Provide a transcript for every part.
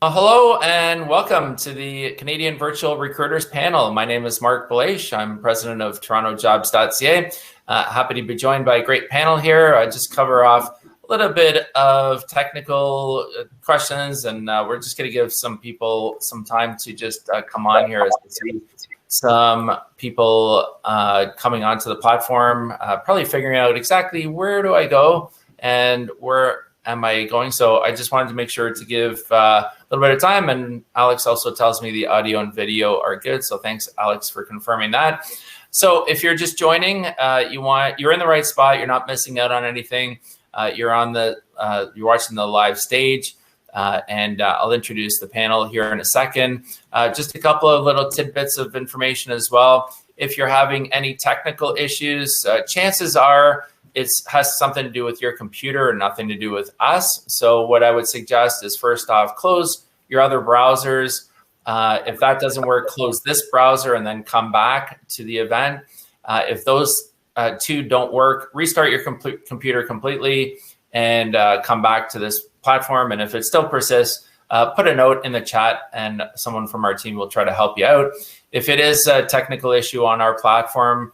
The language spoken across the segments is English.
Hello and welcome to the Canadian Virtual Recruiters panel. My name is Marc Belaiche. I'm president of TorontoJobs.ca. Happy to be joined by a great panel here. I just cover off a little bit of technical questions, and we're just going to give some people some time to just come on here as we see some people coming onto the platform, probably figuring out exactly where do I go and where am I going. So I just wanted to make sure to give a little bit of time, and Alex also tells me the audio and video are good. So thanks, Alex, for confirming that. So if you're just joining, you're in the right spot. You're not missing out on anything. You're watching the live stage, and I'll introduce the panel here in a second. Just a couple of little tidbits of information as well. If you're having any technical issues, chances are it has something to do with your computer and nothing to do with us. So what I would suggest is, first off, close your other browsers. If that doesn't work, close this browser and then come back to the event. If those two don't work, restart your computer completely and come back to this platform. And if it still persists, put a note in the chat and someone from our team will try to help you out. If it is a technical issue on our platform,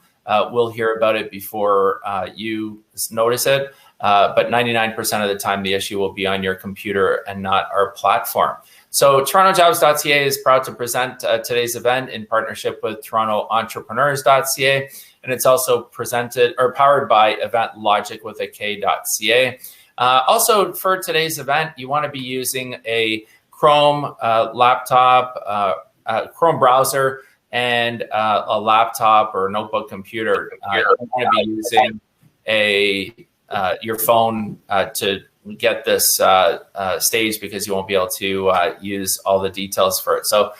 we'll hear about it before you notice it. But 99% of the time, the issue will be on your computer and not our platform. So TorontoJobs.ca is proud to present today's event in partnership with TorontoEntrepreneurs.ca. And it's also presented or powered by Event Logic with a K.ca. Also, for today's event, you want to be using a Chrome laptop, Chrome browser, and a laptop or notebook computer. You don't want to be using your phone to get this stage, because you won't be able to use all the details for it. So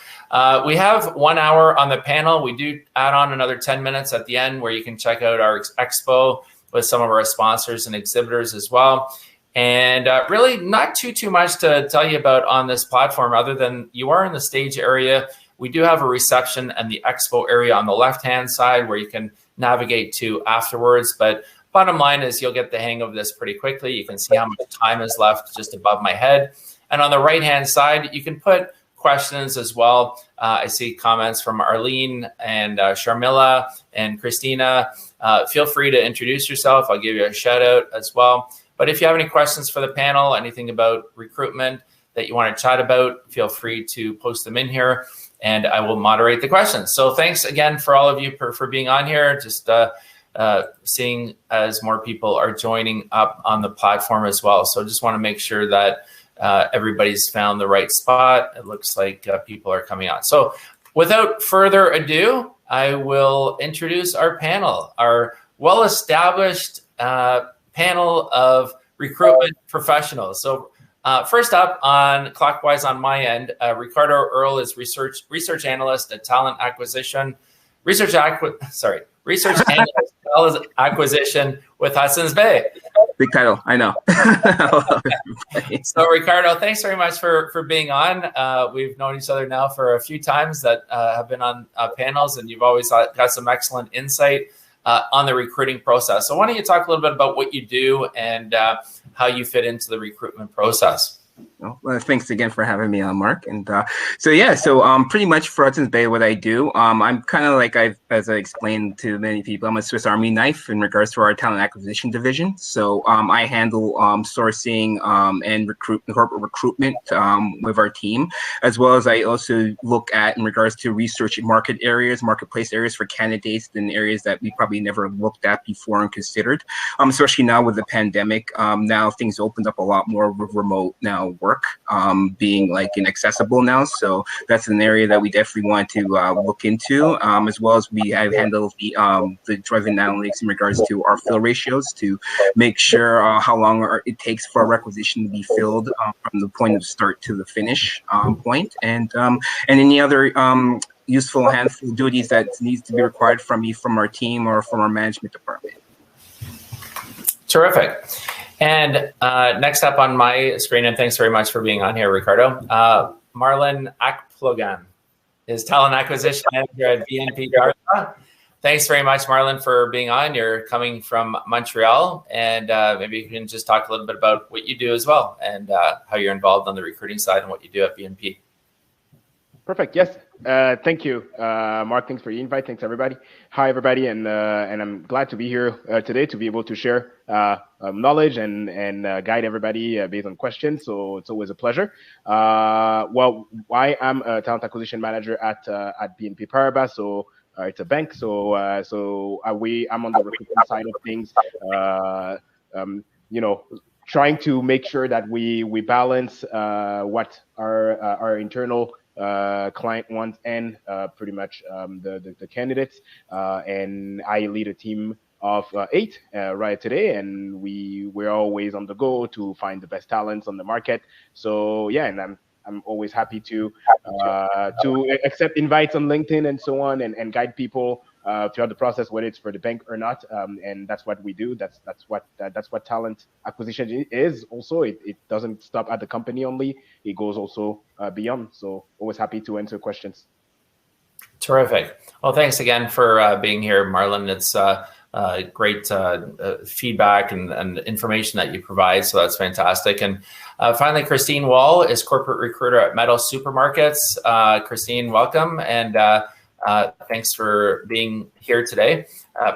we have 1 hour on the panel. We do add on another 10 minutes at the end where you can check out our expo with some of our sponsors and exhibitors as well. And really not too much to tell you about on this platform, other than you are in the stage area. We do have a reception and the expo area on the left-hand side where you can navigate to afterwards. But bottom line is you'll get the hang of this pretty quickly. You can see how much time is left just above my head. And on the right-hand side, you can put questions as well. I see comments from Arlene and Sharmila and Christina. Feel free to introduce yourself. I'll give you a shout out as well. But if you have any questions for the panel, anything about recruitment that you want to chat about, feel free to post them in here, and I will moderate the questions. So thanks again for all of you for being on here. Just seeing as more people are joining up on the platform as well. So just want to make sure that everybody's found the right spot. It looks like people are coming on. So without further ado, I will introduce our panel, our well-established panel of recruitment professionals. So first up, on clockwise on my end, Rickardo Earle is research analyst at talent acquisition, research analyst talent acquisition with Hudson's Bay. Rickardo, I know. So Rickardo, thanks very much for being on. We've known each other now for a few times that have been on panels, and you've always got some excellent insight on the recruiting process. So why don't you talk a little bit about what you do and how you fit into the recruitment process? Well, thanks again for having me on, Mark. And so pretty much for Hudson's Bay, what I do, I'm kind of like, as I explained to many people, I'm a Swiss Army knife in regards to our talent acquisition division. So I handle sourcing and corporate recruitment with our team, as well as I also look at in regards to research marketplace areas for candidates in areas that we probably never looked at before and considered, especially now with the pandemic. Now things opened up a lot more with remote work being like inaccessible now. So that's an area that we definitely want to look into, as well as we have handled the driven analytics in regards to our fill ratios to make sure how long it takes for a requisition to be filled from the point of start to the finish point, and any other useful handful duties that needs to be required from me, from our team, or from our management department. Terrific. And next up on my screen, and thanks very much for being on here, Rickardo, Marlin Akplogan is talent acquisition manager at BNP Paribas. Thanks very much, Marlin, for being on. You're coming from Montreal, and maybe you can just talk a little bit about what you do as well and how you're involved on the recruiting side and what you do at BNP. Perfect. Yes. Thank you, Mark. Thanks for the invite. Thanks, everybody. Hi, everybody, and I'm glad to be here today to be able to share knowledge and guide everybody based on questions. So it's always a pleasure. Well, I am a talent acquisition manager at BNP Paribas. So it's a bank. So I'm on the recruitment side of things. Trying to make sure that we balance what our internal client wants and pretty much the candidates. And I lead a team of 8 right today, and we're always on the go to find the best talents on the market. So yeah, and I'm always happy to accept invites on LinkedIn and so on, and guide people throughout the process, whether it's for the bank or not. And that's what we do. That's what talent acquisition is. Also, it doesn't stop at the company only. It goes also beyond. So always happy to answer questions. Terrific. Well, thanks again for being here, Marlin. It's great feedback and information that you provide. So that's fantastic. And finally, Christine Wall is corporate recruiter at Meadow Supermarkets. Christine, welcome. And thanks for being here today.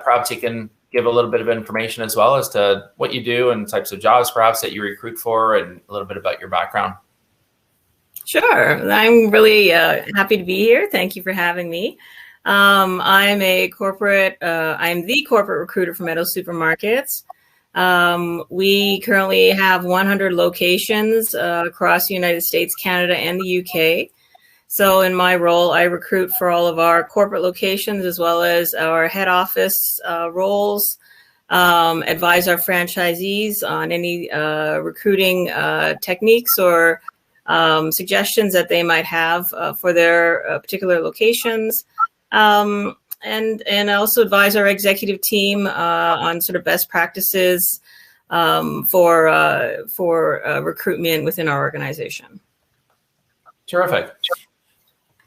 Perhaps you can give a little bit of information as well as to what you do and types of jobs perhaps that you recruit for, and a little bit about your background. Sure. I'm really happy to be here. Thank you for having me. I'm the corporate recruiter for Meadow Supermarkets. We currently have 100 locations across the United States, Canada, and the UK. So in my role, I recruit for all of our corporate locations as well as our head office roles, advise our franchisees on any recruiting techniques or suggestions that they might have for their particular locations. And I also advise our executive team on sort of best practices for recruitment within our organization. Terrific.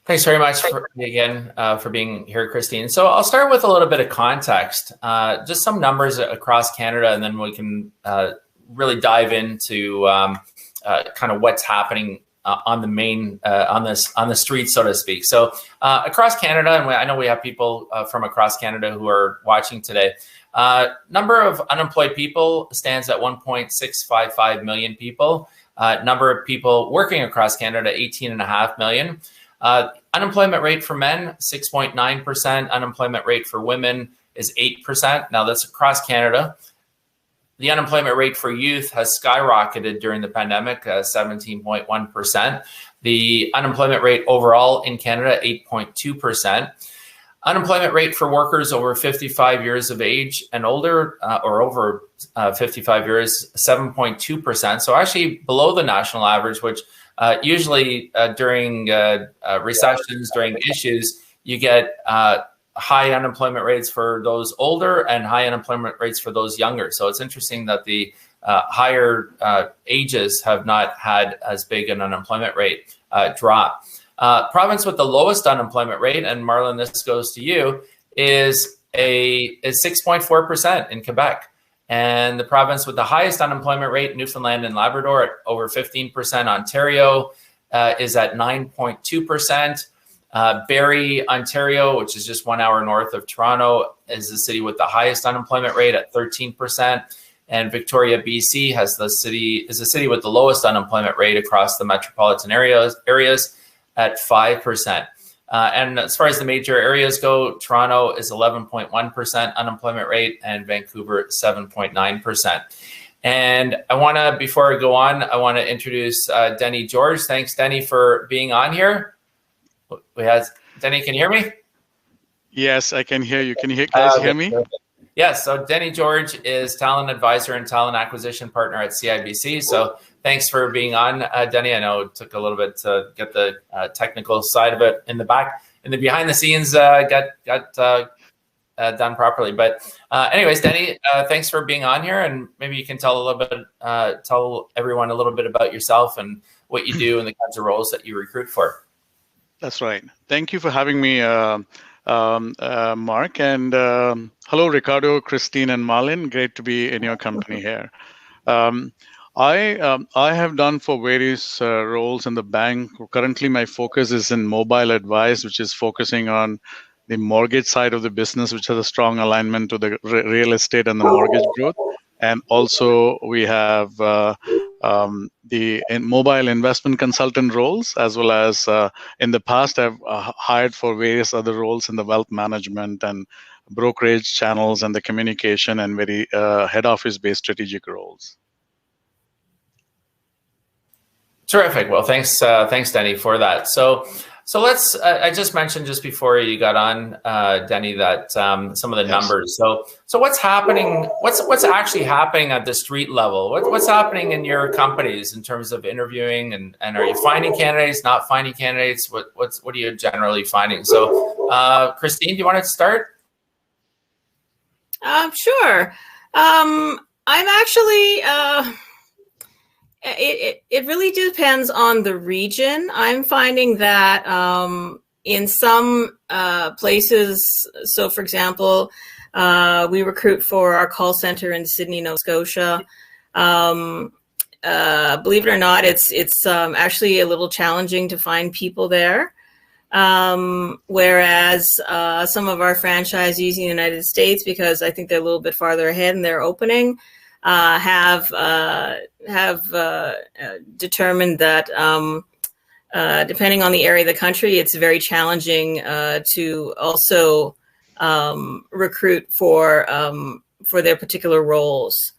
Thanks very much for being here, Christine. So I'll start with a little bit of context, just some numbers across Canada, and then we can really dive into kind of what's happening on the main on the street, so to speak. So across Canada, and I know we have people from across Canada who are watching today. Number of unemployed people stands at 1.655 million people. Number of people working across Canada, 18.5 million. Unemployment rate for men, 6.9%. Unemployment rate for women is 8%. Now that's across Canada. The unemployment rate for youth has skyrocketed during the pandemic, 17.1%. The unemployment rate overall in Canada, 8.2%. Unemployment rate for workers over 55 years of age and older, or over 55 years, 7.2%. So actually below the national average, which usually during recessions, during issues, you get high unemployment rates for those older and high unemployment rates for those younger. So it's interesting that the higher ages have not had as big an unemployment rate drop. Province with the lowest unemployment rate, and Marlin, this goes to you, is 6.4% in Quebec. And the province with the highest unemployment rate, Newfoundland and Labrador, at over 15%. Ontario is at 9.2%. Barrie, Ontario, which is just 1 hour north of Toronto, is the city with the highest unemployment rate at 13%. And Victoria, BC, is the city with the lowest unemployment rate across the metropolitan areas at 5%. And as far as the major areas go, Toronto is 11.1% unemployment rate and Vancouver 7.9%. And I want to, before I go on, I want to introduce Denny George. Thanks, Denny, for being on here. Denny, can you hear me? Yes, I can hear you. Can you guys hear me? Yes. So Denny George is talent advisor and talent acquisition partner at CIBC. So thanks for being on, Denny. I know it took a little bit to get the technical side of it in the behind the scenes got done properly. But anyways, Denny, thanks for being on here, and maybe you can tell everyone a little bit about yourself and what you do and the kinds of roles that you recruit for. That's right. Thank you for having me, Marc, and hello, Rickardo, Christine, and Marlin. Great to be in your company here. I have done for various roles in the bank. Currently, my focus is in mobile advice, which is focusing on the mortgage side of the business, which has a strong alignment to the real estate and the mortgage growth. And also, we have the mobile investment consultant roles, as well as in the past, I've hired for various other roles in the wealth management and brokerage channels and the communication and very head office based strategic roles. Terrific. Well, thanks, Denny, for that. So let's. I just mentioned just before you got on, Denny, that some of the numbers. So what's happening? What's actually happening at the street level? What's happening in your companies in terms of interviewing and are you finding candidates? Not finding candidates? What are you generally finding? So, Christine, do you want to start? Sure. I'm actually. It really depends on the region. I'm finding that in some places, so for example, we recruit for our call center in Sydney, Nova Scotia. Believe it or not, it's actually a little challenging to find people there. Whereas some of our franchisees in the United States, because I think they're a little bit farther ahead in their opening, have determined that depending on the area of the country, it's very challenging to also recruit for their particular roles.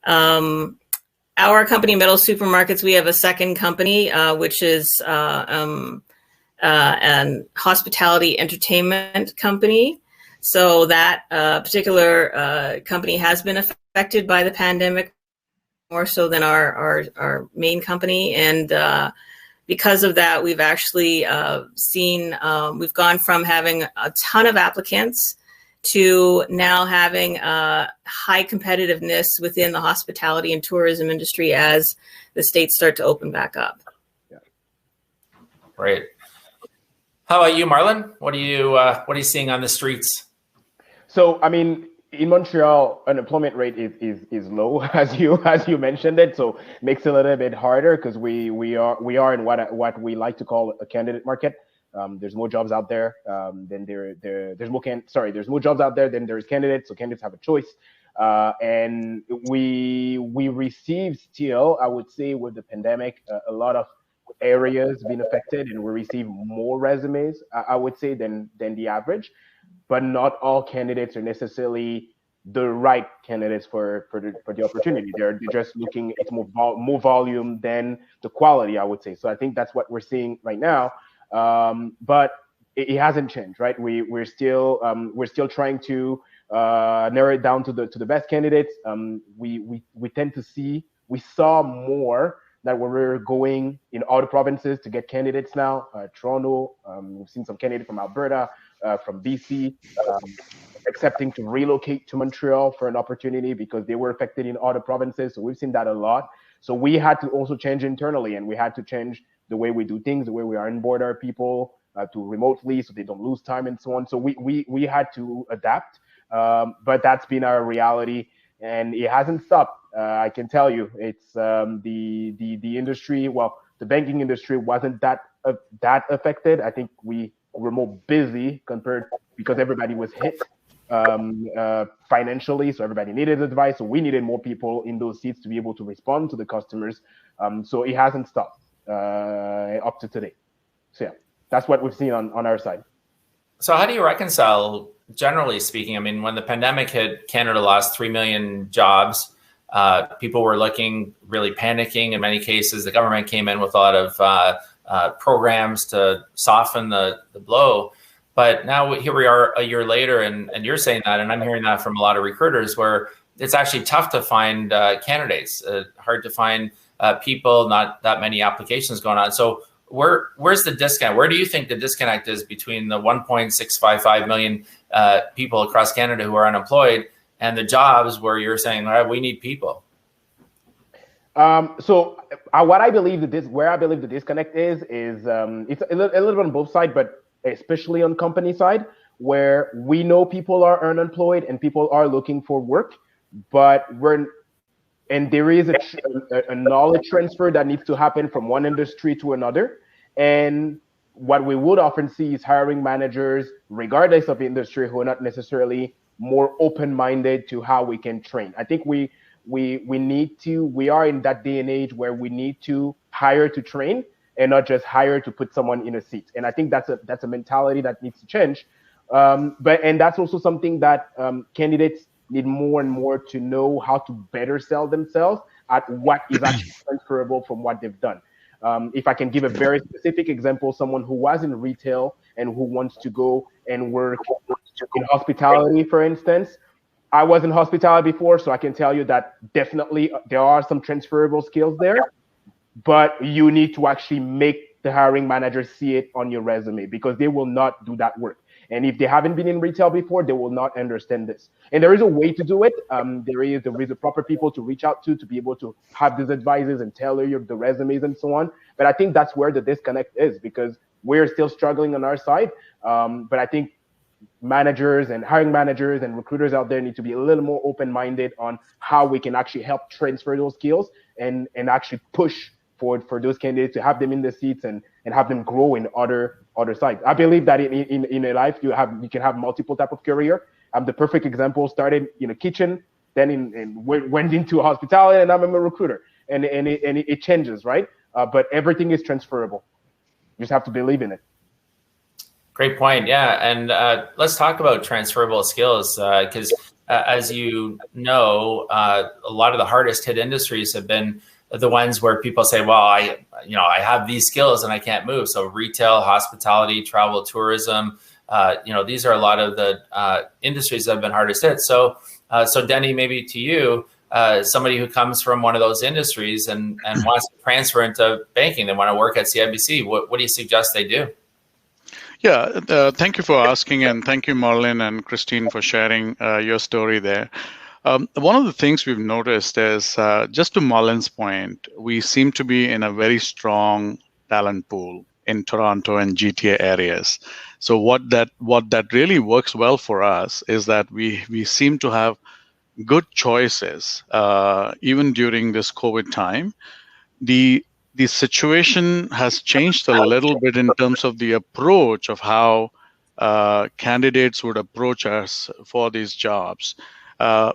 Our company, Meadow Supermarkets, we have a second company, which is an hospitality entertainment company. So that particular company has been affected by the pandemic more so than our main company. And because of that, we've actually seen, we've gone from having a ton of applicants to now having high competitiveness within the hospitality and tourism industry as the states start to open back up. Yeah. Great. How about you, Marlin? What are you seeing on the streets? So, I mean, in Montreal, unemployment rate is low, as you mentioned it. So makes it a little bit harder because we are in what we like to call a candidate market. There's more jobs out there than there's more jobs out there than there's candidates. So candidates have a choice, and we receive still, I would say, with the pandemic, a lot of areas being affected, and we receive more resumes, I would say, than the average. But not all candidates are necessarily the right candidates for the opportunity. They're just looking at more volume than the quality, I would say. So I think that's what we're seeing right now. But it hasn't changed, right? We're still trying to narrow it down to the best candidates. We tend to saw more that when we're going in other provinces to get candidates now. Toronto, we've seen some candidates from Alberta, from BC, accepting to relocate to Montreal for an opportunity because they were affected in other provinces. So we've seen that a lot. So we had to also change internally, and we had to change the way we do things, the way we onboard our people to remotely so they don't lose time and so on. So we had to adapt, but that's been our reality, and it hasn't stopped. I can tell you, it's the industry. Well, the banking industry wasn't that affected. I think we were more busy compared because everybody was hit financially, so everybody needed advice. So we needed more people in those seats to be able to respond to the customers. So it hasn't stopped up to today. So yeah, that's what we've seen on our side. So how do you reconcile, generally speaking? I mean, when the pandemic hit, Canada lost 3 million jobs. People were looking, really panicking in many cases. The government came in with a lot of programs to soften the blow. But now here we are a year later, and you're saying that, and I'm hearing that from a lot of recruiters, where it's actually tough to find candidates, hard to find people, not that many applications going on. So where's the disconnect? Where do you think the disconnect is between the 1.655 million people across Canada who are unemployed and the jobs where you're saying, all right, we need people? So what I believe where I believe the disconnect is it's a little bit on both sides, but especially on company side, where we know people are unemployed and people are looking for work, but there is a knowledge transfer that needs to happen from one industry to another. And what we would often see is hiring managers, regardless of industry, who are not necessarily more open-minded to how we can train. I think we are in that day and age where we need to hire to train and not just hire to put someone in a seat. And I think that's a mentality that needs to change. And that's also something that candidates need more and more to know how to better sell themselves at what is actually transferable from what they've done. If I can give a very specific example, someone who was in retail and who wants to go and work in hospitality, for instance. I was in hospitality before, so I can tell you that definitely there are some transferable skills there, but you need to actually make the hiring manager see it on your resume, because they will not do that work. And if they haven't been in retail before, they will not understand this. And there is a way to do it. There is the proper people to reach out to be able to have these advices and tailor the resumes and so on. But I think that's where the disconnect is, because we're still struggling on our side. But I think managers and hiring managers and recruiters out there need to be a little more open-minded on how we can actually help transfer those skills and actually push for those candidates to have them in the seats and have them grow in other sides. I believe that in a life you can have multiple type of career. I'm the perfect example. Started in a kitchen, then went into hospitality, and I'm a recruiter. And it changes, right? But everything is transferable. You just have to believe in it. Great point. Yeah, and let's talk about transferable skills, because as you know, a lot of the hardest hit industries have been the ones where people say, well, I have these skills and I can't move. So retail, hospitality, travel, tourism, these are a lot of the industries that have been hardest hit. So Denny, maybe to you, somebody who comes from one of those industries and wants to transfer into banking, they want to work at CIBC, what do you suggest they do? Yeah, thank you for asking, and thank you, Marlin and Christine, for sharing your story there. One of the things we've noticed is, just to Marlin's point, we seem to be in a very strong talent pool in Toronto and GTA areas. So what that really works well for us is that we seem to have good choices, even during this COVID time. The situation has changed a little bit in terms of the approach of how candidates would approach us for these jobs.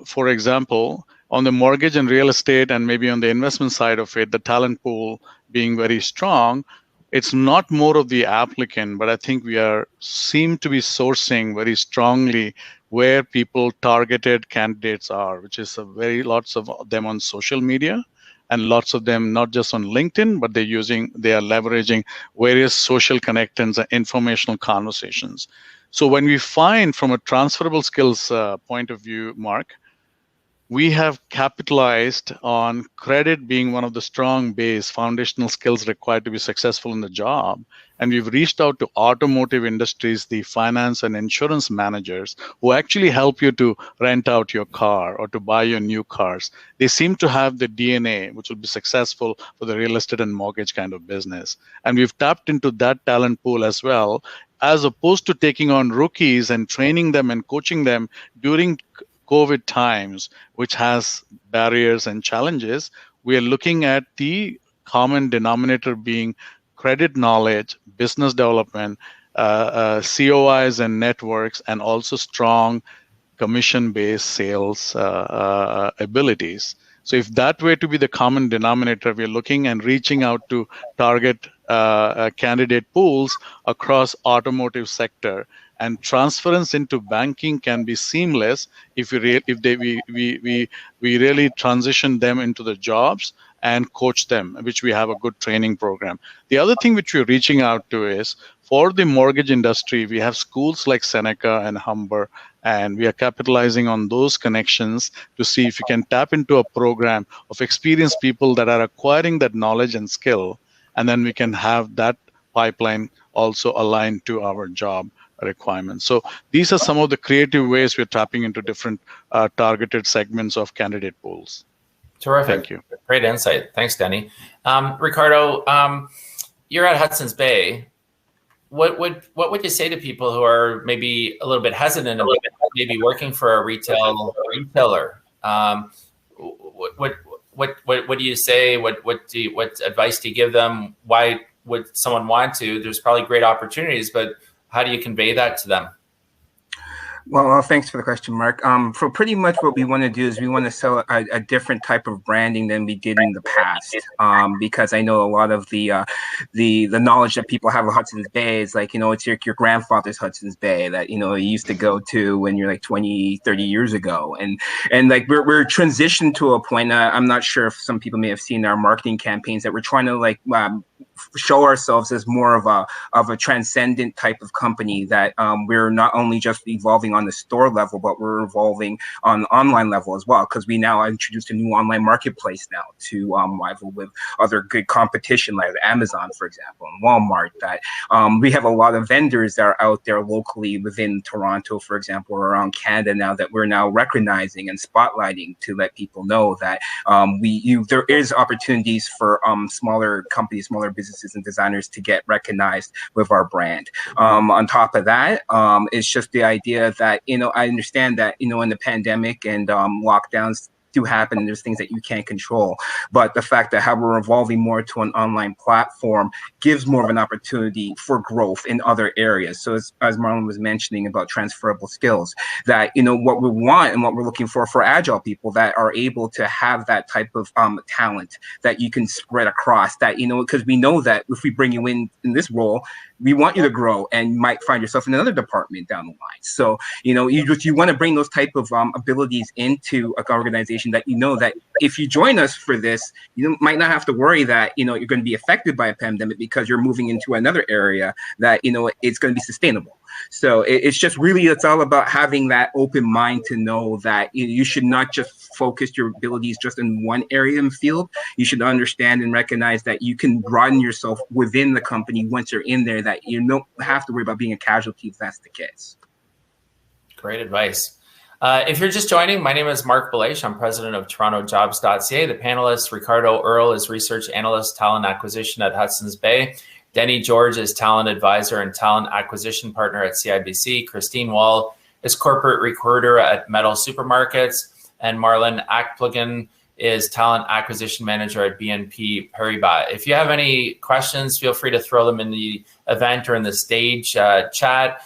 For example, on the mortgage and real estate and maybe on the investment side of it, the talent pool being very strong, it's not more of the applicant, but I think we seem to be sourcing very strongly where people targeted candidates are, which is lots of them on social media. And lots of them not just on LinkedIn, but they are leveraging various social connections and informational conversations. So when we find from a transferable skills point of view, Marc, we have capitalized on credit being one of the strong base foundational skills required to be successful in the job. And we've reached out to automotive industries, the finance and insurance managers who actually help you to rent out your car or to buy your new cars. They seem to have the DNA, which will be successful for the real estate and mortgage kind of business. And we've tapped into that talent pool as well, as opposed to taking on rookies and training them and coaching them during COVID times, which has barriers and challenges. We are looking at the common denominator being credit knowledge, business development, COIs and networks, and also strong commission-based sales abilities. So if that were to be the common denominator, we're looking and reaching out to target candidate pools across automotive sector. And transference into banking can be seamless if we really transition them into the jobs and coach them, which we have a good training program. The other thing which we're reaching out to is, for the mortgage industry, we have schools like Seneca and Humber, and we are capitalizing on those connections to see if we can tap into a program of experienced people that are acquiring that knowledge and skill, and then we can have that pipeline also aligned to our job requirements. So these are some of the creative ways we're tapping into different targeted segments of candidate pools. Terrific. Thank you. Great insight. Thanks, Denny. Rickardo, you're at Hudson's Bay. what would you say to people who are maybe a little bit hesitant about maybe working for a retailer? What do you say? What advice do you give them? Why would someone want to? There's probably great opportunities, but how do you convey that to them? Well, thanks for the question, Mark. For pretty much what we want to do is we want to sell a different type of branding than we did in the past. Because I know a lot of the knowledge that people have of Hudson's Bay is like, it's your grandfather's Hudson's Bay that, you used to go to when you're like 20, 30 years ago. And like we're transitioned to a point, I'm not sure if some people may have seen our marketing campaigns that we're trying to like show ourselves as more of a transcendent type of company that we're not only just evolving on the store level, but we're evolving on the online level as well, because we now introduced a new online marketplace now to rival with other good competition like Amazon, for example, and Walmart. That we have a lot of vendors that are out there locally within Toronto, for example, or around Canada now that we're now recognizing and spotlighting to let people know that there is opportunities for smaller companies, smaller businesses and designers to get recognized with our brand. On top of that, it's just the idea that, I understand that, in the pandemic and lockdowns do happen, and there's things that you can't control. But the fact that how we're evolving more to an online platform gives more of an opportunity for growth in other areas. So as Marlin was mentioning about transferable skills, that, what we want and what we're looking for agile people that are able to have that type of talent that you can spread across, that, because we know that if we bring you in this role, we want you to grow and you might find yourself in another department down the line. So, you want to bring those type of abilities into an organization that, that if you join us for this, you might not have to worry that, you're going to be affected by a pandemic because you're moving into another area that, it's going to be sustainable. So it's all about having that open mind to know that you should not just focus your abilities just in one area and field. You should understand and recognize that you can broaden yourself within the company once you're in there, that you don't have to worry about being a casualty if that's the case. Great advice. If you're just joining, my name is Marc Belaiche. I'm president of TorontoJobs.ca. The panelists, Rickardo Earle is research analyst, talent acquisition at Hudson's Bay. Denny George is talent advisor and talent acquisition partner at CIBC. Christine Wall is corporate recruiter at Metal Supermarkets. And Marlin Akplogan is talent acquisition manager at BNP Paribas. If you have any questions, feel free to throw them in the event or in the stage chat.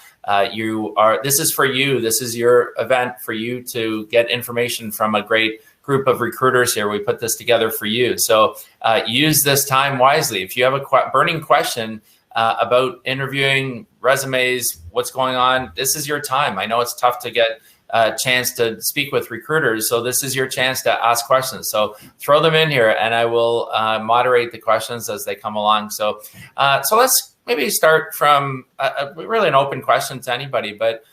This is for you. This is your event for you to get information from a great group of recruiters here. We put this together for you. So use this time wisely. If you have a burning question about interviewing, resumes, what's going on, this is your time. I know it's tough to get a chance to speak with recruiters, so this is your chance to ask questions. So throw them in here and I will moderate the questions as they come along. So let's maybe start from really an open question to anybody, but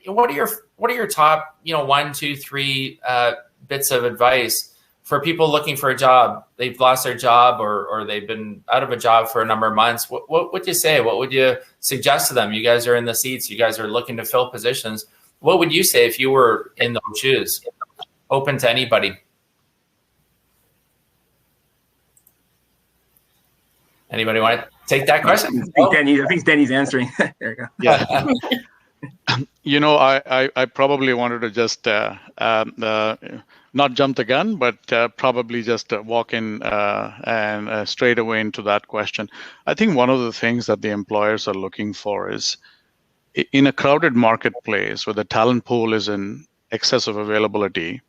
what are your top, 1, 2, 3 bits of advice for people looking for a job? They've lost their job or they've been out of a job for a number of months. What would you say? What would you suggest to them? You guys are in the seats. You guys are looking to fill positions. What would you say if you were in those shoes? Open to anybody. Anybody want to take that question? I think Denny's answering. There you go. Yeah. I probably wanted to just not jump the gun, but probably just walk in and straight away into that question. I think one of the things that the employers are looking for is, in a crowded marketplace where the talent pool is in excess of availability,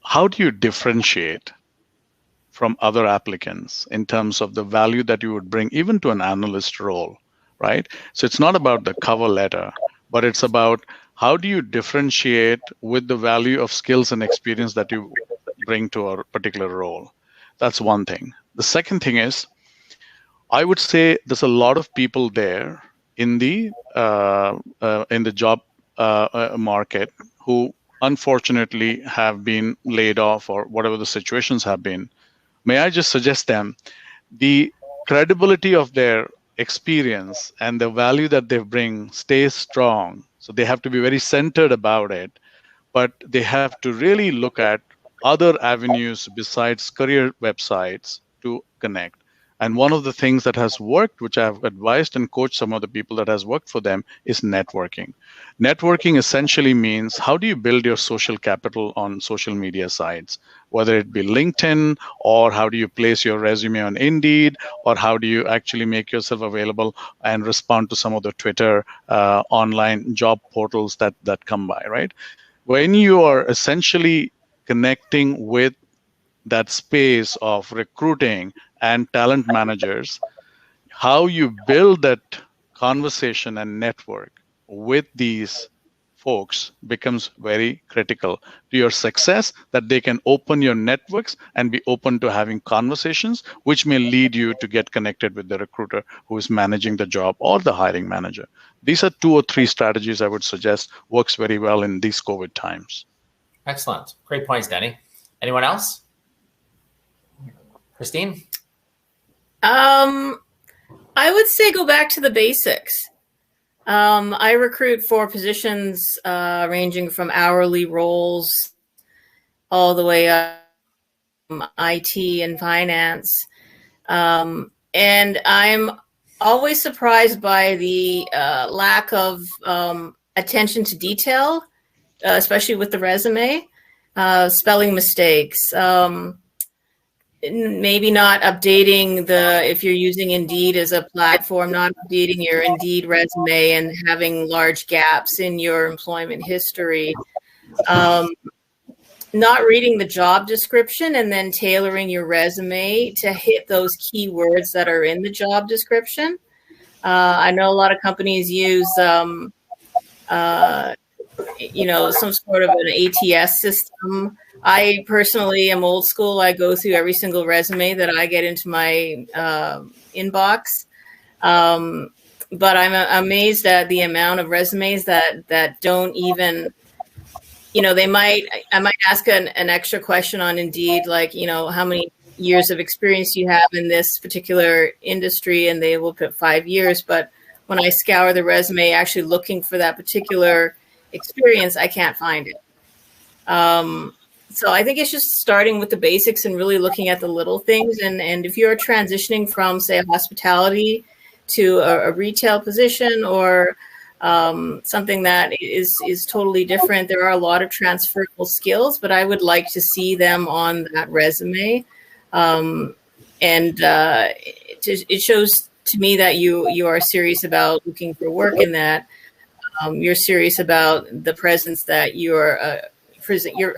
how do you differentiate from other applicants in terms of the value that you would bring even to an analyst role, right? So it's not about the cover letter, but it's about how do you differentiate with the value of skills and experience that you bring to a particular role. That's one thing. The second thing is, I would say there's a lot of people there in the job market who unfortunately have been laid off or whatever the situations have been. May I just suggest them the credibility of their experience and the value that they bring stays strong. So they have to be very centered about it, but they have to really look at other avenues besides career websites to connect. And one of the things that has worked, which I've advised and coached some of the people that has worked for them, is networking. Networking essentially means how do you build your social capital on social media sites, whether it be LinkedIn, or how do you place your resume on Indeed, or how do you actually make yourself available and respond to some of the Twitter online job portals that come by, right? When you are essentially connecting with that space of recruiting and talent managers, how you build that conversation and network with these folks becomes very critical to your success, that they can open your networks and be open to having conversations, which may lead you to get connected with the recruiter who is managing the job or the hiring manager. These are 2 or 3 strategies I would suggest works very well in these COVID times. Excellent. Great points, Denny. Anyone else? Christine? I would say go back to the basics. I recruit for positions ranging from hourly roles all the way up IT and finance. And I'm always surprised by the lack of attention to detail, especially with the resume, spelling mistakes, maybe not updating if you're using Indeed as a platform, not updating your Indeed resume and having large gaps in your employment history, not reading the job description and then tailoring your resume to hit those keywords that are in the job description. I know a lot of companies use, some sort of an ATS system. I personally am old school. I go through every single resume that I get into my inbox. But I'm amazed at the amount of resumes that don't even, I might ask an extra question on Indeed, like, how many years of experience you have in this particular industry, and they will put 5 years. But when I scour the resume, actually looking for that particular experience, I can't find it. So I think it's just starting with the basics and really looking at the little things. And if you're transitioning from, say, a hospitality to a retail position, or something that is totally different, there are a lot of transferable skills, but I would like to see them on that resume. It shows to me that you are serious about looking for work, and that you're serious about the presence that you're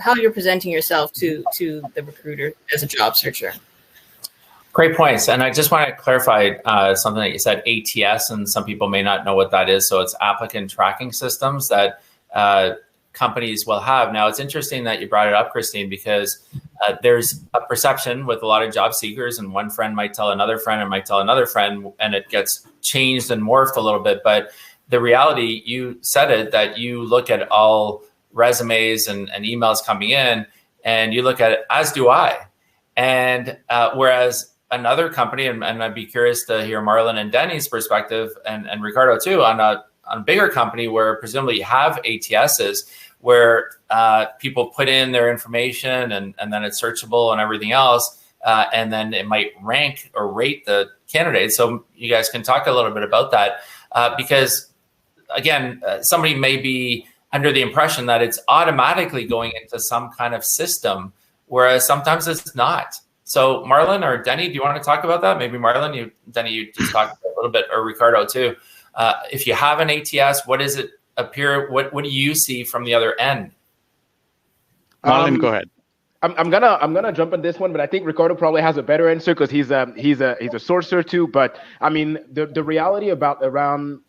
how you're presenting yourself to the recruiter as a job searcher. Great points. And I just want to clarify something that you said, ATS, and some people may not know what that is. So it's applicant tracking systems that companies will have. Now, it's interesting that you brought it up, Christine, because there's a perception with a lot of job seekers, and one friend might tell another friend and might tell another friend, and it gets changed and morphed a little bit. But the reality, you said it, that you look at all resumes and emails coming in, and you look at it, as do I. And whereas another company, and I'd be curious to hear Marlin and Denny's perspective, and Rickardo too, on a bigger company where presumably you have ATSs, where people put in their information and then it's searchable and everything else, and then it might rank or rate the candidate. So you guys can talk a little bit about that, because again, somebody may be under the impression that it's automatically going into some kind of system, whereas sometimes it's not. So Marlin or Denny, do you want to talk about that? Maybe Marlin, Denny, you just talked a little bit, or Rickardo too. If you have an ATS, what does it appear? What do you see from the other end? Marlin, go ahead. I'm gonna jump on this one, but I think Rickardo probably has a better answer because he's a sourcer too. But I mean, the reality around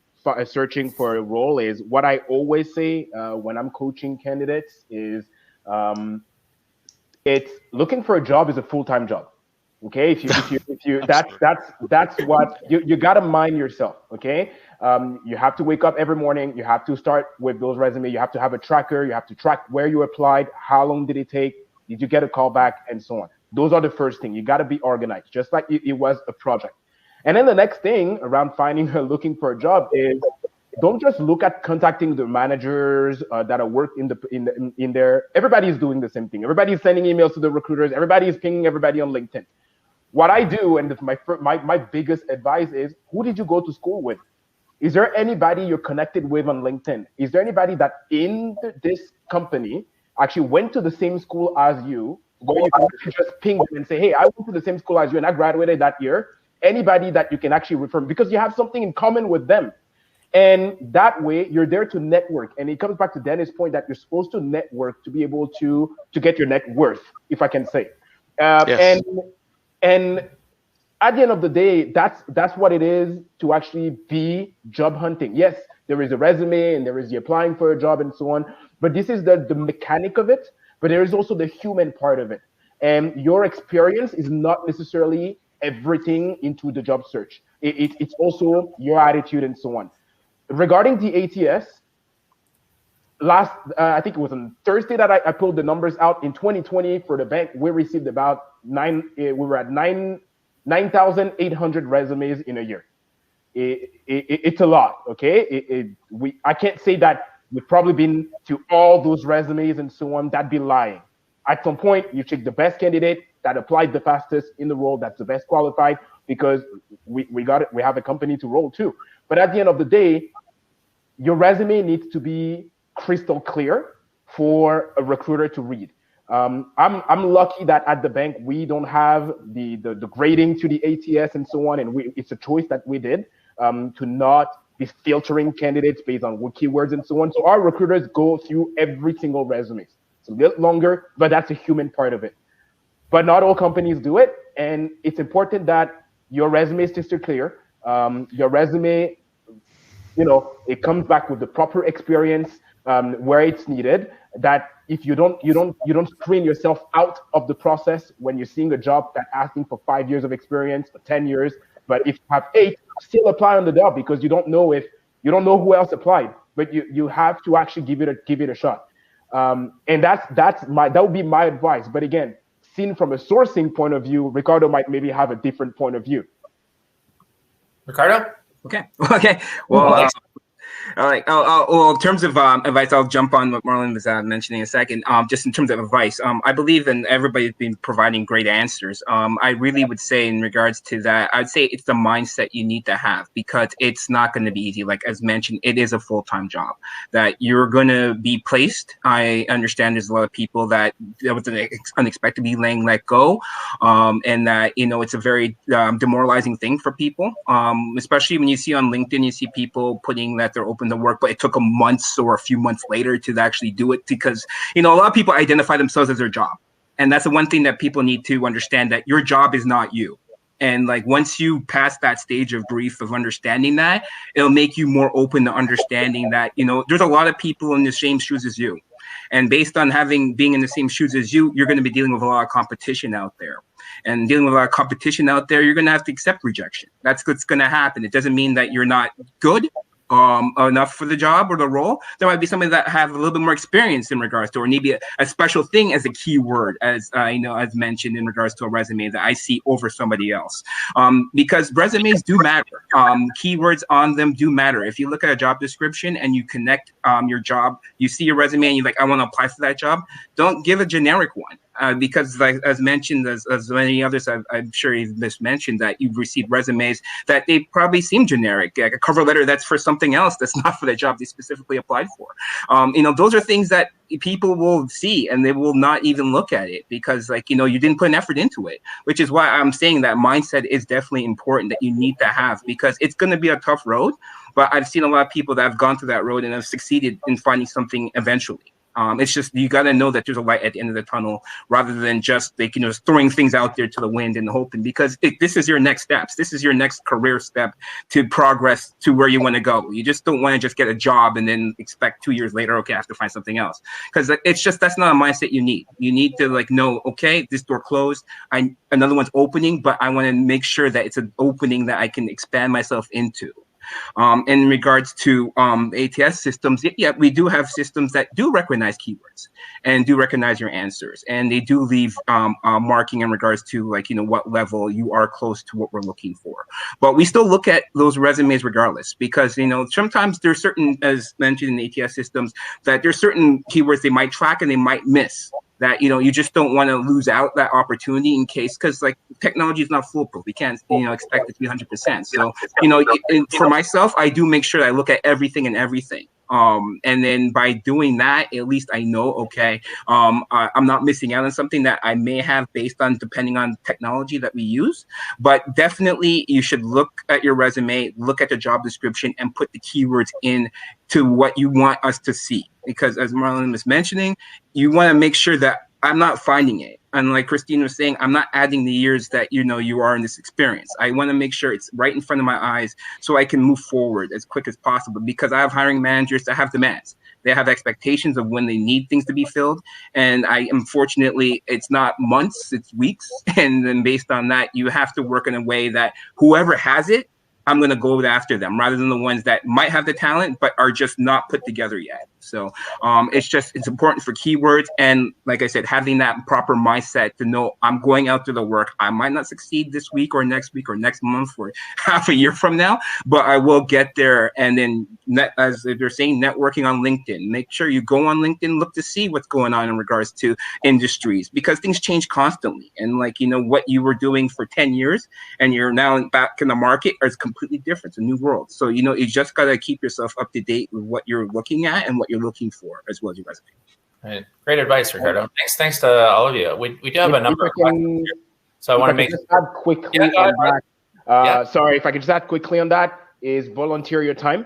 searching for a role is what I always say when I'm coaching candidates is it's looking for a job is a full-time job. Okay, if you that's what you got to mind yourself. Okay, you have to wake up every morning. You have to start with those resumes. You have to have a tracker. You have to track where you applied, how long did it take, did you get a call back, and so on. Those are the first thing. You got to be organized, just like it was a project. And then the next thing around looking for a job is don't just look at contacting the managers that are work in there. Everybody's doing the same thing. Everybody's sending emails to the recruiters. Everybody's pinging everybody on LinkedIn. what I do, and my biggest advice is, who did you go to school with? Is there anybody you're connected with on LinkedIn? Is there anybody that in this company actually went to the same school as you, where you can actually just ping them and say, hey, I went to the same school as you and I graduated that year? Anybody that you can actually refer, because you have something in common with them. And that way you're there to network. And it comes back to Denny's point that you're supposed to network to be able to get your net worth, if I can say. Yes. And at the end of the day, that's what it is to actually be job hunting. Yes, there is a resume and there is the applying for a job and so on, but this is the mechanic of it, but there is also the human part of it. And your experience is not necessarily everything into the job search. It's also your attitude and so on. Regarding the ATS, I think it was on Thursday that I pulled the numbers out. In 2020 for the bank, we received about 9,800 resumes in a year. It's a lot, okay? I can't say that we've probably been to all those resumes and so on. That'd be lying. At some point, you check the best candidate that applied the fastest in the role, that's the best qualified, because we got it. We have a company to roll too. But at the end of the day, your resume needs to be crystal clear for a recruiter to read. I'm lucky that at the bank we don't have the grading to the ATS and so on, and it's a choice that we did to not be filtering candidates based on what keywords and so on. So our recruiters go through every single resume. It's a little longer, but that's a human part of it. But not all companies do it, and it's important that your resume is crystal clear. Your resume, it comes back with the proper experience where it's needed. That if you don't screen yourself out of the process when you're seeing a job that's asking for 5 years of experience or 10 years, but if you have 8, still apply on the job, because you don't know who else applied, but you have to actually give it a shot. And that would be my advice. But again, seen from a sourcing point of view, Rickardo might maybe have a different point of view. Rickardo? Okay. Well, all right. Well, in terms of advice, I'll jump on what Marlin was mentioning in a second. Just in terms of advice, I believe in everybody's been providing great answers. I really would say in regards to that, I'd say it's the mindset you need to have, because it's not going to be easy. Like as mentioned, it is a full-time job that you're going to be placed. I understand there's a lot of people that was unexpectedly let go, and that it's a very demoralizing thing for people, especially when you see on LinkedIn, you see people putting that they're open to work, but it took them months or a few months later to actually do it, because a lot of people identify themselves as their job, and that's the one thing that people need to understand, that your job is not you. And like once you pass that stage of grief of understanding that, it'll make you more open to understanding that there's a lot of people in the same shoes as you, and based on being in the same shoes as you, you're going to be dealing with a lot of competition out there. And dealing with a lot of competition out there, you're going to have to accept rejection. That's what's going to happen. It doesn't mean that you're not good enough for the job or the role. There might be somebody that have a little bit more experience in regards to, or maybe a special thing as a keyword, as as mentioned in regards to a resume that I see over somebody else. Because resumes do matter. Keywords on them do matter. If you look at a job description and you connect your job, you see your resume and you're like, I want to apply for that job. Don't give a generic one. Because like as mentioned, as many others, I'm sure you've mismentioned that you've received resumes that they probably seem generic, like a cover letter that's for something else that's not for the job they specifically applied for. Those are things that people will see and they will not even look at it, because you didn't put an effort into it, which is why I'm saying that mindset is definitely important, that you need to have, because it's going to be a tough road. But I've seen a lot of people that have gone through that road and have succeeded in finding something eventually. It's just, you got to know that there's a light at the end of the tunnel, rather than just throwing things out there to the wind and hoping, because this is your next steps. This is your next career step to progress to where you want to go. You just don't want to just get a job and then expect 2 years later, okay, I have to find something else. Because it's just, that's not a mindset you need. You need to know, okay, this door closed, another one's opening, but I want to make sure that it's an opening that I can expand myself into. In regards to ATS systems, yeah, we do have systems that do recognize keywords and do recognize your answers, and they do leave marking in regards to what level you are close to what we're looking for. But we still look at those resumes regardless, because sometimes there's certain, as mentioned in ATS systems, that there's certain keywords they might track and they might miss. that, you just don't want to lose out that opportunity in case, because like technology is not foolproof. We can't, expect it to be 100%. So, for myself, I do make sure that I look at everything and everything. And then by doing that, at least I know, okay, I'm not missing out on something that I may have based on depending on technology that we use. But definitely you should look at your resume, look at the job description, and put the keywords in to what you want us to see. Because as Marlin was mentioning, you want to make sure that I'm not finding it. And like Christine was saying, I'm not adding the years that you are in this experience. I want to make sure it's right in front of my eyes so I can move forward as quick as possible, because I have hiring managers that have demands. They have expectations of when they need things to be filled. And unfortunately, it's not months, it's weeks. And then based on that, you have to work in a way that whoever has it, I'm going to go after them rather than the ones that might have the talent but are just not put together yet. So it's important for keywords. And like I said, having that proper mindset to know I'm going out to the work. I might not succeed this week or next month or half a year from now, but I will get there. And then as they're saying, networking on LinkedIn, make sure you go on LinkedIn, look to see what's going on in regards to industries, because things change constantly. And like, what you were doing for 10 years and you're now back in the market is completely different. It's a new world. So, you just got to keep yourself up to date with what you're looking at and what you're looking for, as well as your resume. Right. Great advice, Rickardo. Thanks to all of you. We do have a number of questions here, so I want to make just add quickly on that. Sorry, if I could just add quickly on that, is volunteer your time,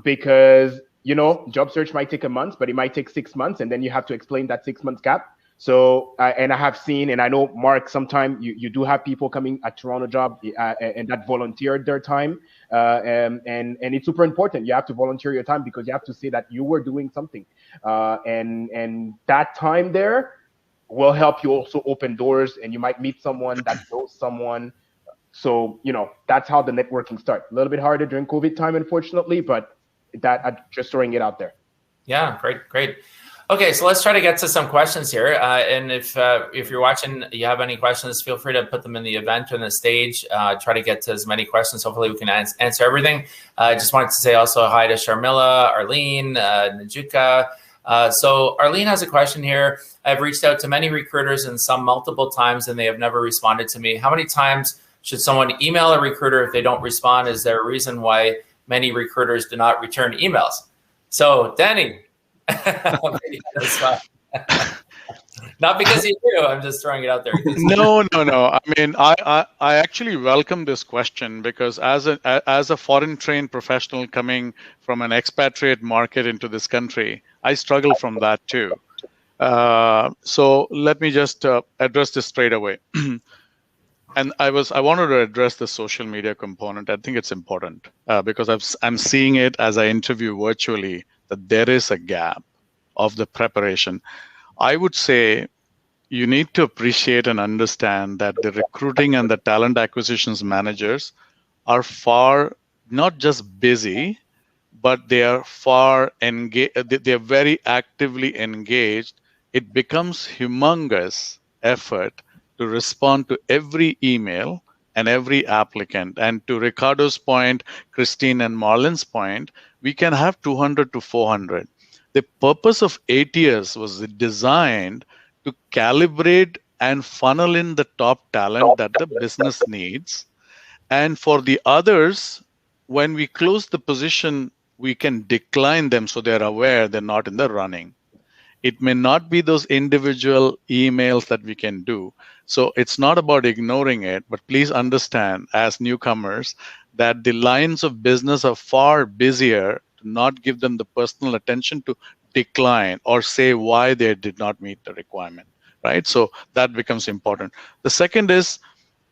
because job search might take a month, but it might take 6 months, and then you have to explain that 6 months gap. So, and I have seen, and I know, Mark, sometimes you do have people coming at Toronto Job and that volunteered their time. And it's super important. You have to volunteer your time because you have to say that you were doing something. And that time there will help you also open doors, and you might meet someone that knows someone. So, that's how the networking starts. A little bit harder during COVID time, unfortunately, but just throwing it out there. Yeah, great. Okay, so let's try to get to some questions here. And if you're watching, you have any questions, feel free to put them in the event or in the stage. Try to get to as many questions. Hopefully we can answer everything. I just wanted to say also hi to Sharmila, Arlene, Najuka. So Arlene has a question here. I've reached out to many recruiters and some multiple times, and they have never responded to me. How many times should someone email a recruiter if they don't respond? Is there a reason why many recruiters do not return emails? So Denny. Not because you do. I'm just throwing it out there. No. I mean, I actually welcome this question because as a foreign trained professional coming from an expatriate market into this country, I struggle from that too. So let me just address this straight away. And I wanted to address the social media component. I think it's important because I'm seeing it as I interview virtually that there is a gap of the preparation. I would say you need to appreciate and understand that the recruiting and the talent acquisitions managers are far not just busy, but they are far engaged. They are very actively engaged. It becomes humongous effort to respond to every email and every applicant. And to Rickardo's point, Christine and Marlin's point, we can have 200 to 400. The purpose of ATS was designed to calibrate and funnel in the top talent that the business needs. And for the others, when we close the position, we can decline them so they're aware they're not in the running. It may not be those individual emails that we can do. So it's not about ignoring it, but please understand as newcomers that the lines of business are far busier to not give them the personal attention to decline or say why they did not meet the requirement, right? So that becomes important. The second is,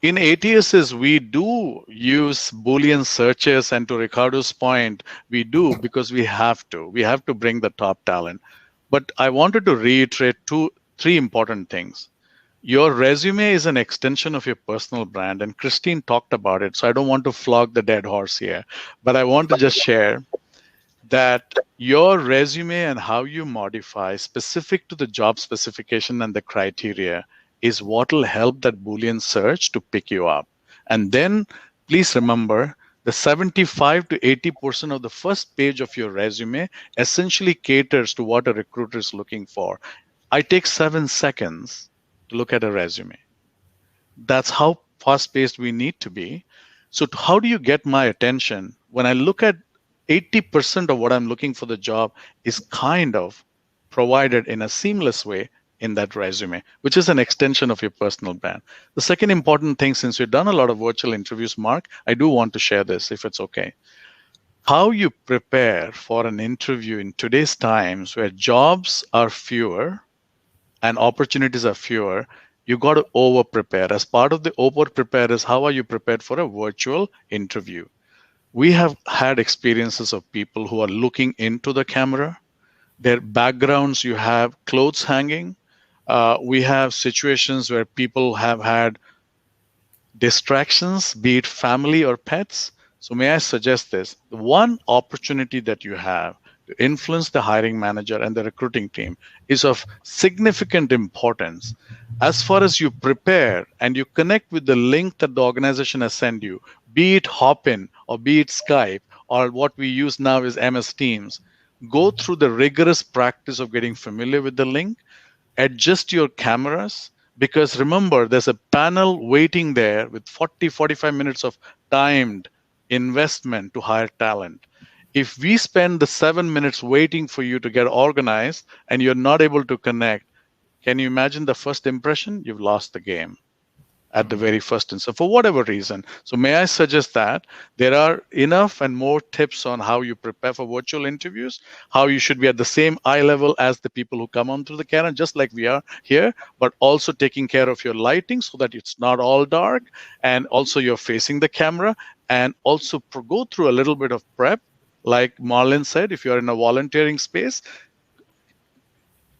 in ATSs, we do use Boolean searches, and to Rickardo's point, we do because we have to. We have to bring the top talent. But I wanted to reiterate three important things. Your resume is an extension of your personal brand, and Christine talked about it, so I don't want to flog the dead horse here. But I want to just share that your resume and how you modify specific to the job specification and the criteria is what will help that Boolean search to pick you up. And then please remember the 75 to 80% of the first page of your resume essentially caters to what a recruiter is looking for. I take 7 seconds to look at a resume. That's how fast-paced we need to be. So how do you get my attention? When I look at 80% of what I'm looking for the job is kind of provided in a seamless way in that resume, which is an extension of your personal brand. The second important thing, since we've done a lot of virtual interviews, Marc, I do want to share this if it's okay. How you prepare for an interview in today's times where jobs are fewer and opportunities are fewer, you got to over prepare. As part of the over prepare is how are you prepared for a virtual interview? We have had experiences of people who are looking into the camera. Their backgrounds, you have clothes hanging. We have situations where people have had distractions, be it family or pets. So may I suggest this? The one opportunity that you have to influence the hiring manager and the recruiting team is of significant importance. As far as you prepare and you connect with the link that the organization has sent you, be it Hopin or be it Skype or what we use now is MS Teams, go through the rigorous practice of getting familiar with the link, adjust your cameras, because remember, there's a panel waiting there with 45 minutes of timed investment to hire talent. If we spend the 7 minutes waiting for you to get organized and you're not able to connect, can you imagine the first impression? You've lost the game at the very first instance for whatever reason. So may I suggest that there are enough and more tips on how you prepare for virtual interviews, how you should be at the same eye level as the people who come on through the camera, just like we are here, but also taking care of your lighting so that it's not all dark, and also you're facing the camera, and also go through a little bit of prep. Like Marlin said, if you're in a volunteering space,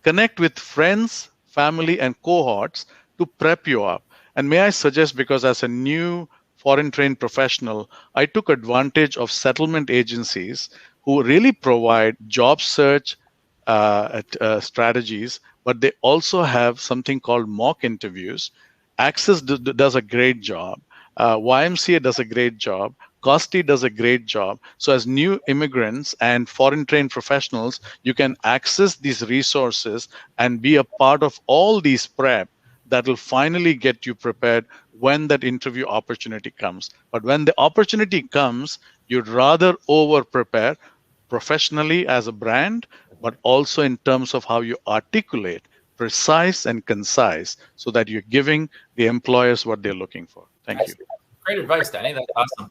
connect with friends, family, and cohorts to prep you up. And may I suggest, because as a new foreign trained professional, I took advantage of settlement agencies who really provide job search strategies, but they also have something called mock interviews. Access does a great job. YMCA does a great job. Costi does a great job. So as new immigrants and foreign trained professionals, you can access these resources and be a part of all these prep that will finally get you prepared when that interview opportunity comes. But when the opportunity comes, you'd rather over prepare professionally as a brand, but also in terms of how you articulate, precise and concise, so that you're giving the employers what they're looking for. Thank you. Great advice, Denny. That's awesome.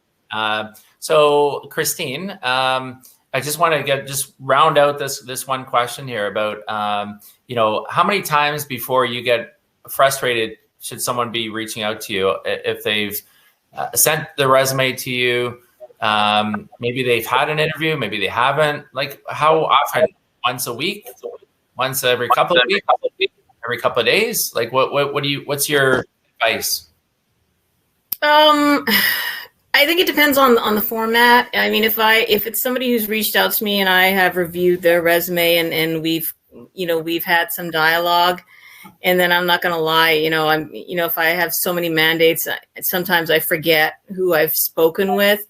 So Christine, I just want to just round out this one question here about, how many times before you get frustrated should someone be reaching out to you if they've sent the resume to you? Maybe they've had an interview, maybe they haven't. Like, how often? Once a week? Once every couple of weeks? Every couple of days? Like, what's your advice? I think it depends on the format. I mean, if it's somebody who's reached out to me and I have reviewed their resume and we've had some dialogue, and then I'm not going to lie, if I have so many mandates, sometimes I forget who I've spoken with.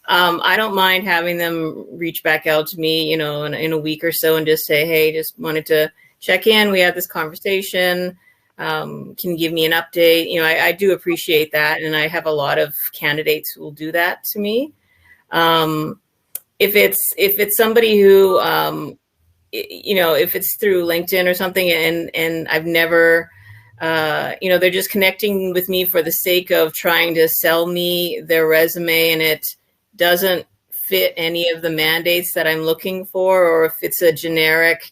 I don't mind having them reach back out to me, in a week or so and just say, hey, just wanted to check in. We had this conversation. Can you give me an update? I do appreciate that. And I have a lot of candidates who will do that to me. If it's somebody who, if it's through LinkedIn or something and I've never, they're just connecting with me for the sake of trying to sell me their resume and it doesn't fit any of the mandates that I'm looking for, or if it's a generic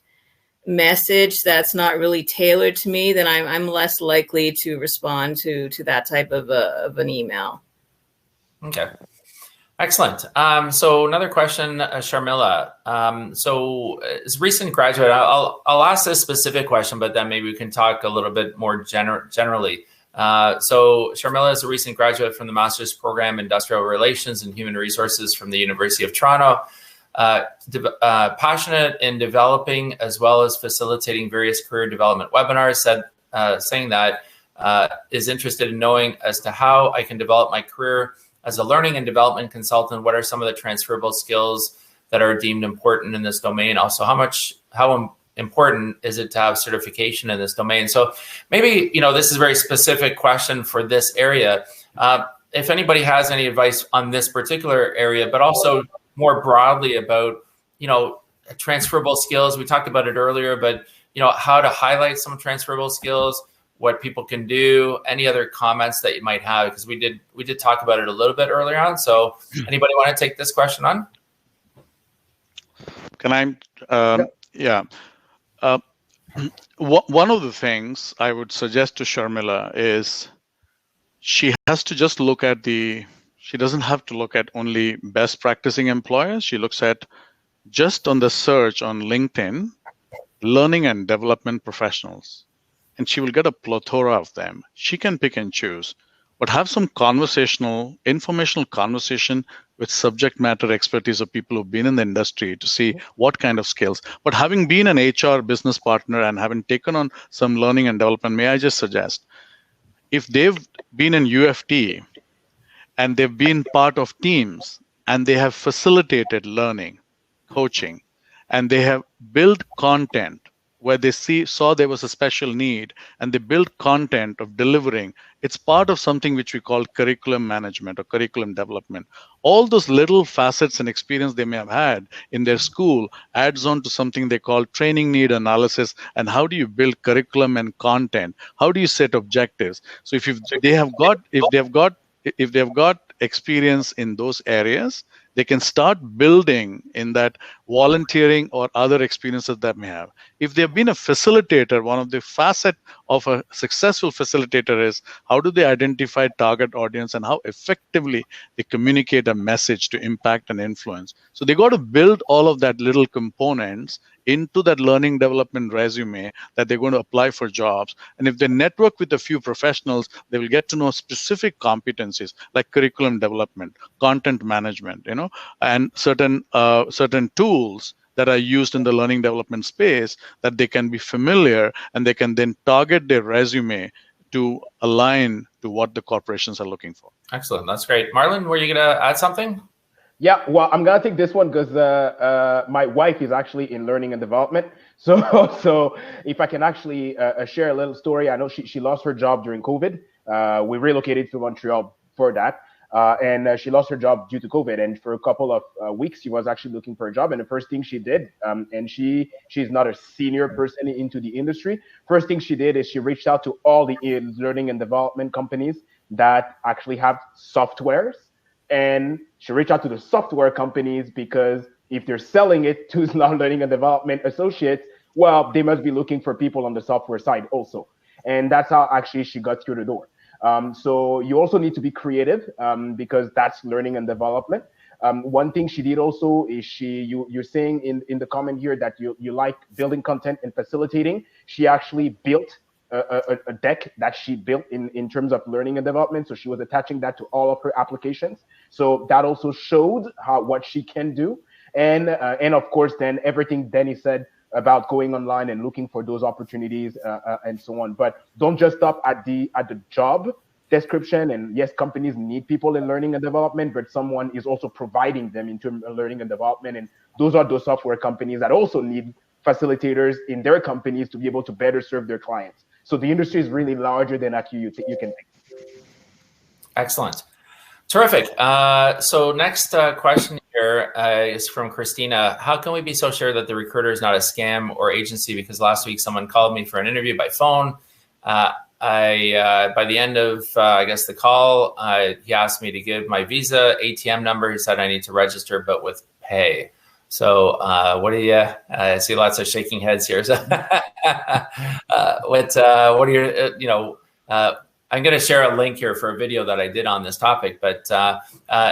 message that's not really tailored to me, then I'm less likely to respond to that type of an email. Okay. Excellent. So another question, Sharmila. So as a recent graduate, I'll ask this specific question, but then maybe we can talk a little bit more generally. So Sharmila is a recent graduate from the Master's Program, Industrial Relations and Human Resources from the University of Toronto. Passionate in developing as well as facilitating various career development webinars, saying that is interested in knowing as to how I can develop my career as a learning and development consultant. What are some of the transferable skills that are deemed important in this domain? Also, how important is it to have certification in this domain? So maybe, this is a very specific question for this area. If anybody has any advice on this particular area, but also more broadly about, transferable skills. We talked about it earlier, but, how to highlight some transferable skills, what people can do, any other comments that you might have, because we did talk about it a little bit earlier on. So anybody want to take this question on? Can I? Yeah. One of the things I would suggest to Sharmila is she has to just look at she doesn't have to look at only best practicing employers. She looks at just on the search on LinkedIn, learning and development professionals, and she will get a plethora of them. She can pick and choose, but have some informational conversation with subject matter expertise of people who've been in the industry to see what kind of skills. But having been an HR business partner and having taken on some learning and development, may I just suggest, if they've been in UFT and they've been part of teams and they have facilitated learning, coaching, and they have built content where they saw there was a special need and they built content of delivering, it's part of something which we call curriculum management or curriculum development. All those little facets and experience they may have had in their school adds on to something they call training need analysis. And how do you build curriculum and content? How do you set objectives? So if they have got experience in those areas, they can start building in that volunteering or other experiences that may have. If they've been a facilitator, one of the facets of a successful facilitator is how do they identify target audience and how effectively they communicate a message to impact and influence. So they got to build all of that little components into that learning development resume that they're going to apply for jobs. And if they network with a few professionals, they will get to know specific competencies like curriculum development, content management, and certain tools that are used in the learning development space that they can be familiar, and they can then target their resume to align to what the corporations are looking for. Excellent. That's great. Marlin, were you going to add something? Yeah, well, I'm gonna take this one because my wife is actually in learning and development. So if I can actually share a little story, I know she lost her job during COVID. We relocated to Montreal for that, and she lost her job due to COVID. And for a couple of weeks, she was actually looking for a job. And the first thing she did, and she's not a senior person into the industry. First thing she did is she reached out to all the learning and development companies that actually have softwares. And she reached out to the software companies because if they're selling it to learning and development associates, well, they must be looking for people on the software side also. And that's how actually she got through the door. So you also need to be creative because that's learning and development. One thing she did also is you're saying in the comment here that you like building content and facilitating. She actually built a deck that she built in terms of learning and development. So she was attaching that to all of her applications. So that also showed what she can do. And of course, then everything Denny said about going online and looking for those opportunities and so on. But don't just stop at the job description. And yes, companies need people in learning and development, but someone is also providing them in terms of learning and development. And those are those software companies that also need facilitators in their companies to be able to better serve their clients. So the industry is really larger than you can think. Excellent. Terrific. So next question here is from Christina. How can we be so sure that the recruiter is not a scam or agency? Because last week someone called me for an interview by phone. By the end of, I guess, the call, he asked me to give my Visa ATM number. He said I need to register, but with pay. So what do you, I see lots of shaking heads here. So what are your, I'm going to share a link here for a video that I did on this topic, but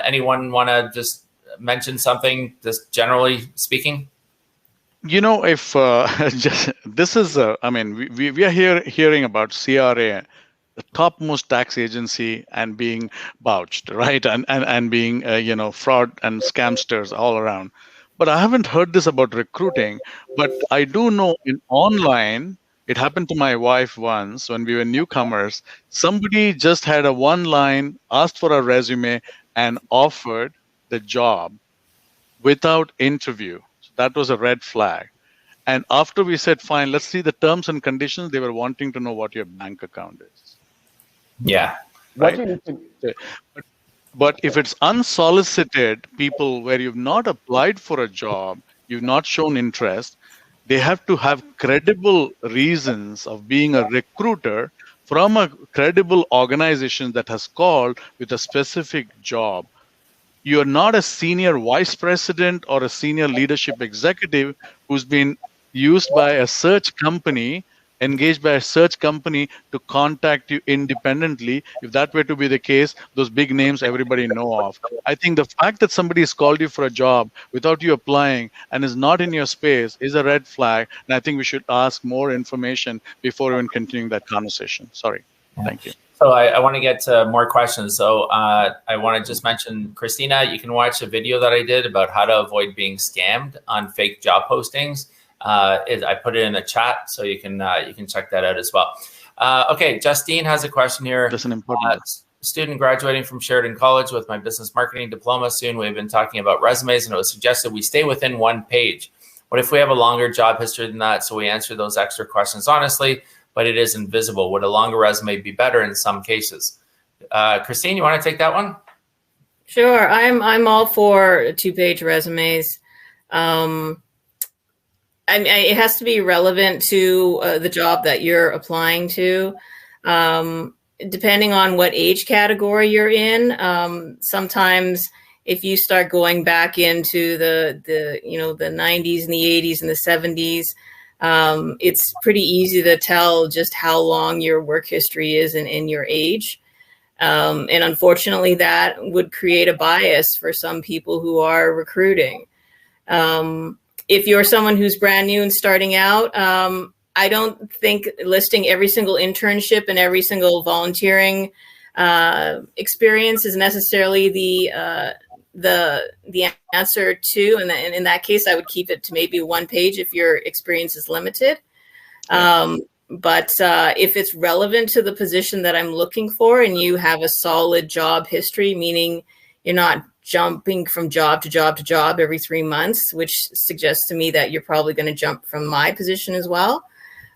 anyone want to just mention something, just generally speaking? If this is, we are hearing about CRA, the topmost tax agency, and being vouched, right? And being, fraud and scamsters all around. But I haven't heard this about recruiting, but I do know in online, it happened to my wife once when we were newcomers. Somebody just had a one line, asked for a resume, and offered the job without interview. So that was a red flag. And after we said, fine, let's see the terms and conditions, they were wanting to know what your bank account is. Yeah. What Right? you need to But if it's unsolicited people where you've not applied for a job, you've not shown interest, they have to have credible reasons of being a recruiter from a credible organization that has called with a specific job. You are not a senior vice president or a senior leadership executive who's been used by a search company, engaged by a search company to contact you independently. If that were to be the case, those big names everybody know of. I think the fact that somebody has called you for a job without you applying and is not in your space is a red flag. And I think we should ask more information before even continuing that conversation. Sorry. Thank you. So I want to get to more questions. So I want to just mention, Christina, you can watch a video that I did about how to avoid being scammed on fake job postings. I put it in the chat, so you can check that out as well. Okay, Justine has a question here. That's an important Student graduating from Sheridan College with my business marketing diploma soon. We've been talking about resumes, and it was suggested we stay within one page. What if we have a longer job history than that, so we answer those extra questions honestly, but it is invisible? Would a longer resume be better in some cases? Christine, you want to take that one? Sure, I'm all for 2-page resumes. It has to be relevant to the job that you're applying to. Depending on what age category you're in, sometimes if you start going back into the 90s and the 80s and the 70s, it's pretty easy to tell just how long your work history is in your age. And unfortunately, that would create a bias for some people who are recruiting. If you're someone who's brand new and starting out, I don't think listing every single internship and every single volunteering experience is necessarily the answer to. And in that case, I would keep it to maybe 1 page if your experience is limited. But if it's relevant to the position that I'm looking for and you have a solid job history, meaning you're not jumping from job to job to job every 3 months, which suggests to me that you're probably going to jump from my position as well,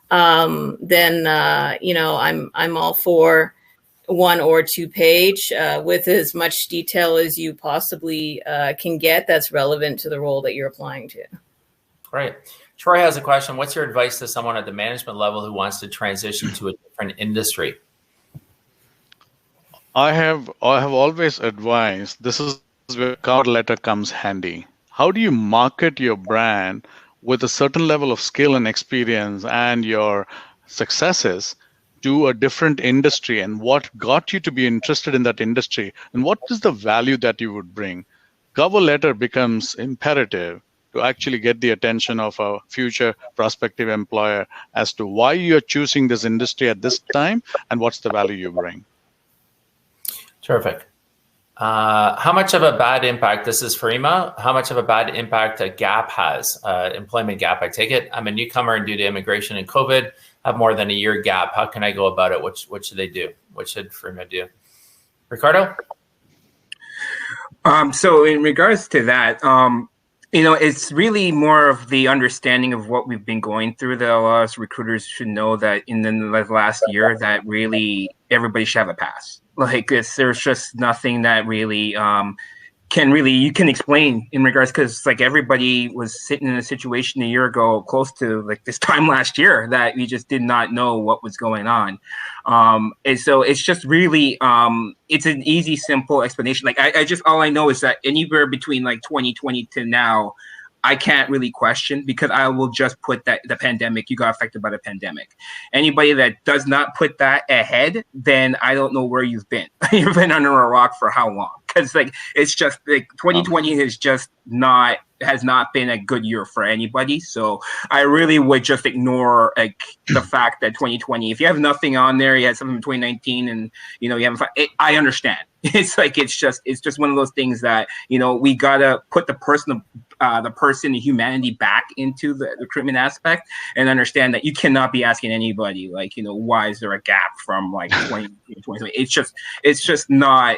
then I'm all for 1 or 2 page with as much detail as you possibly can get that's relevant to the role that you're applying to. Great. Troy has a question. What's your advice to someone at the management level who wants to transition to a different industry? I have always advised, this is where cover letter comes handy. How do you market your brand with a certain level of skill and experience and your successes to a different industry, and what got you to be interested in that industry, and what is the value that you would bring? Cover letter becomes imperative to actually get the attention of a future prospective employer as to why you're choosing this industry at this time and what's the value you bring. Terrific. How much of a bad impact, this is for Ima, how much of a bad impact a gap has, employment gap, I take it? I'm a newcomer and due to immigration and COVID, have more than a year gap. How can I go about it? What should they do? What should Firma do? Rickardo? So in regards to that, it's really more of the understanding of what we've been going through that a lot of recruiters should know that in the last year that really everybody should have a pass. Like there's just nothing that really you can explain in regards, because like everybody was sitting in a situation a year ago close to like this time last year that we just did not know what was going on. And so it's just really it's an easy, simple explanation. Like I just, all I know is that anywhere between like 2020 to now, I can't really question, because I will just put that the pandemic, you got affected by the pandemic. Anybody that does not put that ahead, then I don't know where you've been. You've been under a rock for how long? Because like it's just like 2020 has not been a good year for anybody. So I really would just ignore like the fact that 2020, if you have nothing on there, you had something in 2019 and you haven't, I understand. It's like, it's just one of those things that, we gotta put the person, the humanity back into the recruitment aspect and understand that you cannot be asking anybody like, why is there a gap from like 2020? It's just not,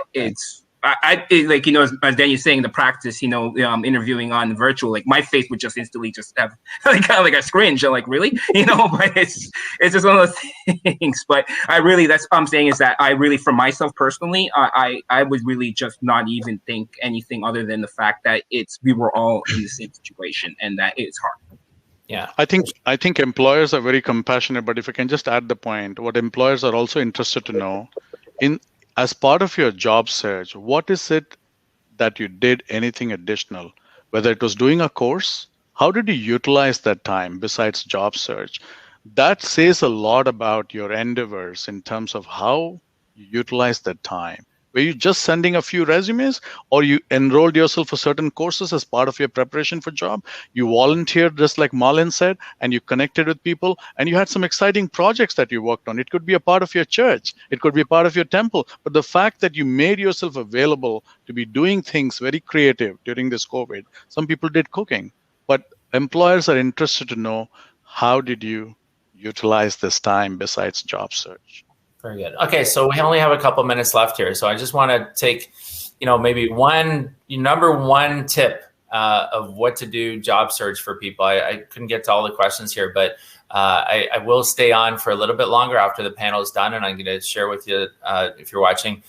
like, as Denny's saying, the practice, interviewing on virtual, like my face would just instantly just have like kind of like a cringe. I'm like, really, but it's just one of those things. But that's what I'm saying is that I really, for myself personally, I would really just not even think anything other than the fact that we were all in the same situation and that it's hard. Yeah, I think employers are very compassionate. But if I can just add the point, what employers are also interested to know as part of your job search, what is it that you did anything additional? Whether it was doing a course, how did you utilize that time besides job search? That says a lot about your endeavors in terms of how you utilize that time. Were you just sending a few resumes, or you enrolled yourself for certain courses as part of your preparation for job? You volunteered, just like Marlin said, and you connected with people, and you had some exciting projects that you worked on. It could be a part of your church. It could be a part of your temple. But the fact that you made yourself available to be doing things very creative during this COVID, some people did cooking, but employers are interested to know, how did you utilize this time besides job search? Very good. Okay, so we only have a couple minutes left here. So I just want to take, maybe number one tip of what to do job search for people. I couldn't get to all the questions here, but I will stay on for a little bit longer after the panel is done, and I'm going to share with you, if you're watching,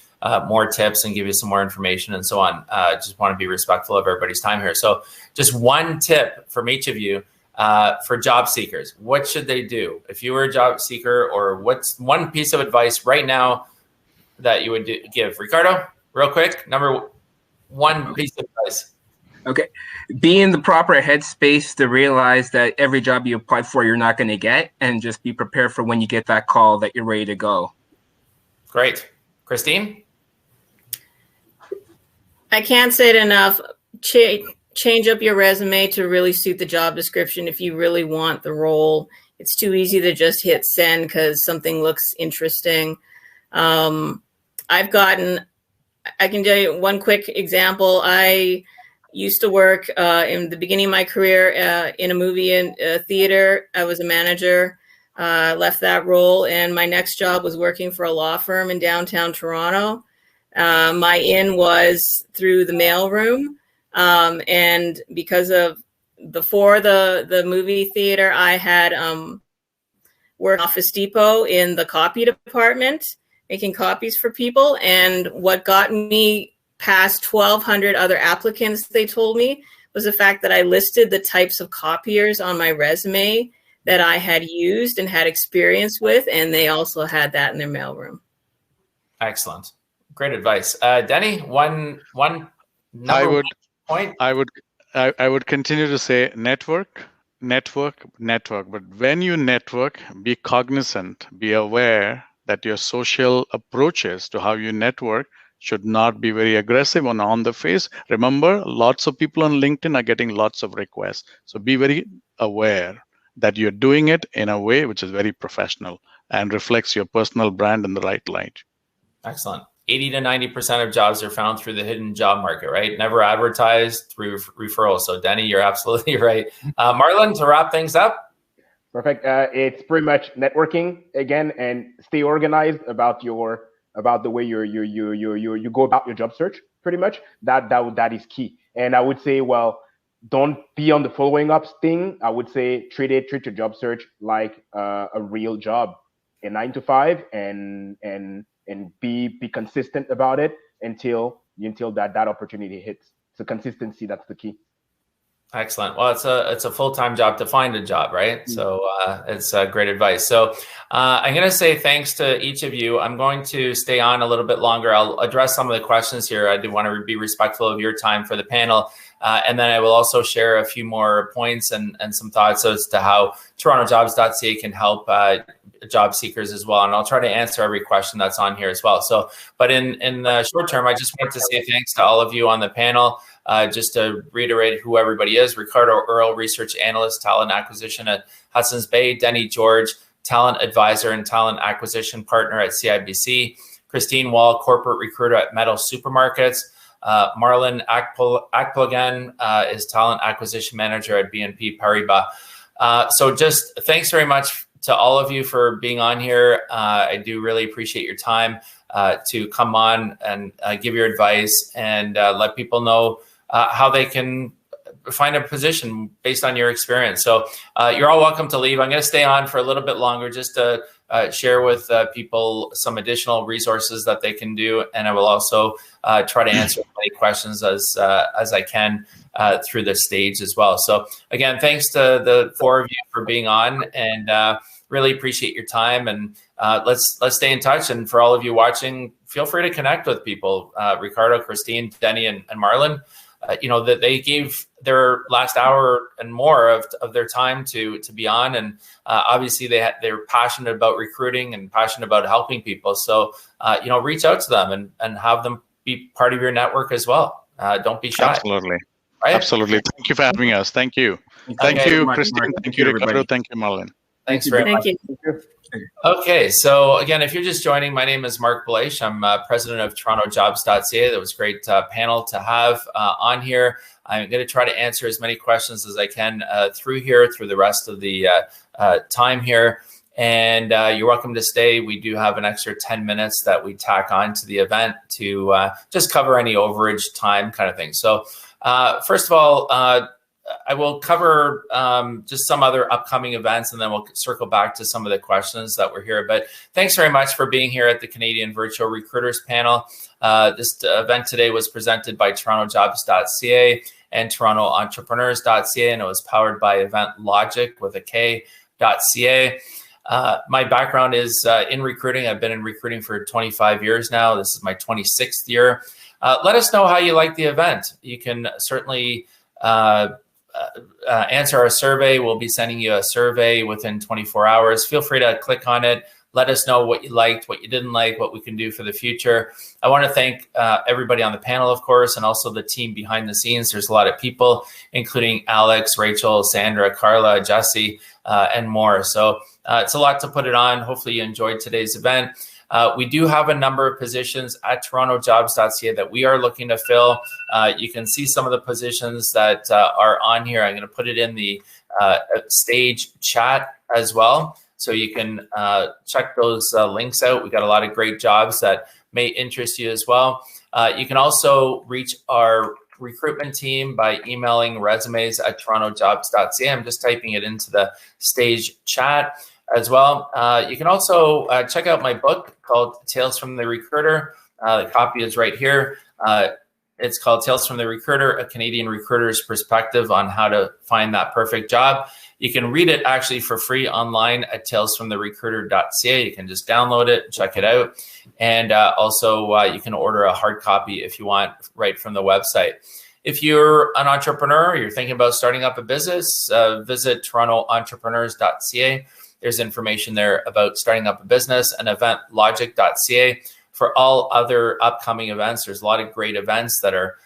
more tips and give you some more information and so on. Just want to be respectful of everybody's time here. So just one tip from each of you. For job seekers, what should they do? If you were a job seeker, or what's one piece of advice right now that you would give? Rickardo, real quick, number one piece of advice. Okay. Be in the proper headspace to realize that every job you apply for, you're not going to get, and just be prepared for when you get that call that you're ready to go. Great. Christine? I can't say it enough. Change up your resume to really suit the job description if you really want the role. It's too easy to just hit send because something looks interesting. I can tell you one quick example. I used to work in the beginning of my career in a movie and theater. I was a manager, left that role, and my next job was working for a law firm in downtown Toronto. My in was through the mailroom. And because of before the movie theater, I had worked Office Depot in the copy department, making copies for people. And what got me past 1,200 other applicants, they told me, was the fact that I listed the types of copiers on my resume that I had used and had experience with, and they also had that in their mailroom. Excellent. Great advice. Denny, one number point. I would continue to say network. But when you network, be cognizant, be aware that your social approaches to how you network should not be very aggressive and on the face. Remember, lots of people on LinkedIn are getting lots of requests. So be very aware that you're doing it in a way which is very professional and reflects your personal brand in the right light. Excellent. 80 to 90% of jobs are found through the hidden job market, right? Never advertised, through referrals. So Denny, you're absolutely right. Marlin, to wrap things up. Perfect. It's pretty much networking again, and stay organized about the way you go about your job search. Pretty much that is key. And I would say, well, don't be on the following up thing. I would say treat your job search like a real job, a 9 to 5, and be consistent about it until that opportunity hits. So consistency, that's the key. Excellent. Well, it's a full-time job to find a job, right? So it's great advice. So I'm going to say thanks to each of you. I'm going to stay on a little bit longer. I'll address some of the questions here. I do want to be respectful of your time for the panel. And then I will also share a few more points and some thoughts as to how TorontoJobs.ca can help job seekers as well. And I'll try to answer every question that's on here as well. So, but in the short term, I just want to say thanks to all of you on the panel. Just to reiterate who everybody is: Rickardo, Earle, Research Analyst, Talent Acquisition at Hudson's Bay; Denny George, Talent Advisor and Talent Acquisition Partner at CIBC; Christine Wall, Corporate Recruiter at Meadow Supermarkets; Marlin Akplogan is Talent Acquisition Manager at BNP Paribas. So just thanks very much to all of you for being on here. I do really appreciate your time. to come on and give your advice and let people know how they can find a position based on your experience. So you're all welcome to leave. I'm going to stay on for a little bit longer just to share with people some additional resources that they can do. And I will also try to answer as many questions as I can through this stage as well. So again, thanks to the four of you for being on, and really appreciate your time. And let's stay in touch. And for all of you watching, feel free to connect with people, Rickardo, Christine, Denny, and Marlin. That they gave their last hour and more of their time to be on, and obviously they're passionate about recruiting and passionate about helping people. So reach out to them and have them be part of your network as well. Don't be shy. Absolutely, right? Absolutely. Thank you for having us. Thank you, thank you, Christine. Thank you, Rickardo. Thank you, Marlin. Thanks very much. Thank you. Okay, so again, if you're just joining, my name is Marc Belaiche. I'm president of TorontoJobs.ca. That was a great panel to have on here. I'm going to try to answer as many questions as I can through the rest of the time here. And you're welcome to stay. We do have an extra 10 minutes that we tack on to the event to just cover any overage time kind of thing. So first of all, I will cover just some other upcoming events, and then we'll circle back to some of the questions that were here. But thanks very much for being here at the Canadian Virtual Recruiters Panel. This event today was presented by TorontoJobs.ca and TorontoEntrepreneurs.ca, and it was powered by Event Logic with a K.ca. My background is in recruiting. I've been in recruiting for 25 years now. This is my 26th year. Let us know how you like the event. You can certainly answer our survey. We'll be sending you a survey within 24 hours. Feel free to click on it. Let us know what you liked, what you didn't like, what we can do for the future. I want to thank everybody on the panel, of course, and also the team behind the scenes. There's a lot of people, including Alex, Rachel, Sandra, Carla, Jesse, and more. So it's a lot to put it on. Hopefully you enjoyed today's event. We do have a number of positions at TorontoJobs.ca that we are looking to fill. You can see some of the positions that are on here. I'm going to put it in the stage chat as well, so you can check those links out. We've got a lot of great jobs that may interest you as well. You can also reach our recruitment team by emailing resumes at TorontoJobs.ca. I'm just typing it into the stage chat as well. You can also check out my book called Tales from the Recruiter. The copy is right here. It's called Tales from the Recruiter, a Canadian recruiter's perspective on how to find that perfect job. You can read it actually for free online at talesfromtherecruiter.ca. You can just download it, check it out. And also you can order a hard copy if you want right from the website. If you're an entrepreneur, you're thinking about starting up a business, visit TorontoEntrepreneurs.ca. There's information there about starting up a business, and eventlogic.ca for all other upcoming events. There's a lot of great events that are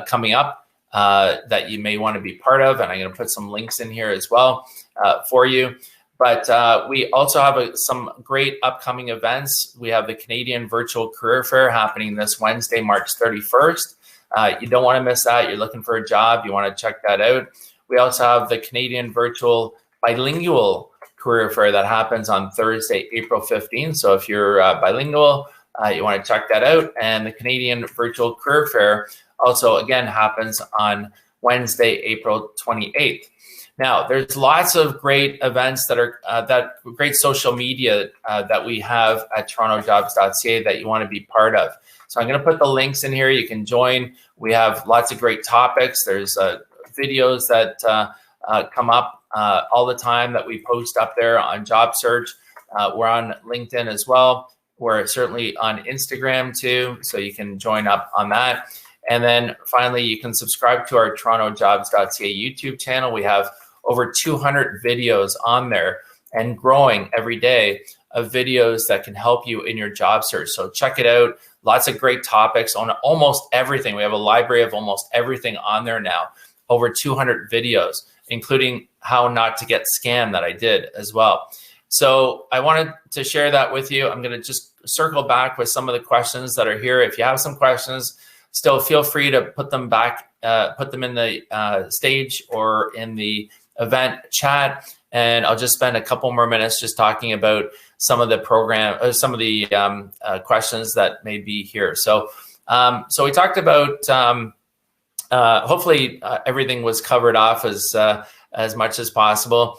coming up that you may want to be part of. And I'm going to put some links in here as well for you. But we also have some great upcoming events. We have the Canadian Virtual Career Fair happening this Wednesday, March 31st. You don't want to miss that. You're looking for a job. You want to check that out. We also have the Canadian Virtual Bilingual Career Fair that happens on Thursday, April 15th. So if you're bilingual, you want to check that out. And the Canadian Virtual Career Fair also, again, happens on Wednesday, April 28th. Now, there's lots of great events that are great social media that we have at TorontoJobs.ca that you want to be part of. So I'm going to put the links in here. You can join. We have lots of great topics. There's videos that come up all the time that we post up there on job search. We're on LinkedIn as well. We're certainly on Instagram too, so you can join up on that. And then finally, you can subscribe to our TorontoJobs.ca YouTube channel. We have over 200 videos on there and growing every day of videos that can help you in your job search. So check it out. Lots of great topics on almost everything. We have a library of almost everything on there now. Over 200 videos, including how not to get scammed that I did as well. So I wanted to share that with you. I'm going to just circle back with some of the questions that are here. If you have some questions, still feel free to put them back, put them in the stage or in the event chat. and I'll just spend a couple more minutes just talking about some of the questions that may be here. So we talked about, hopefully everything was covered off as much as possible.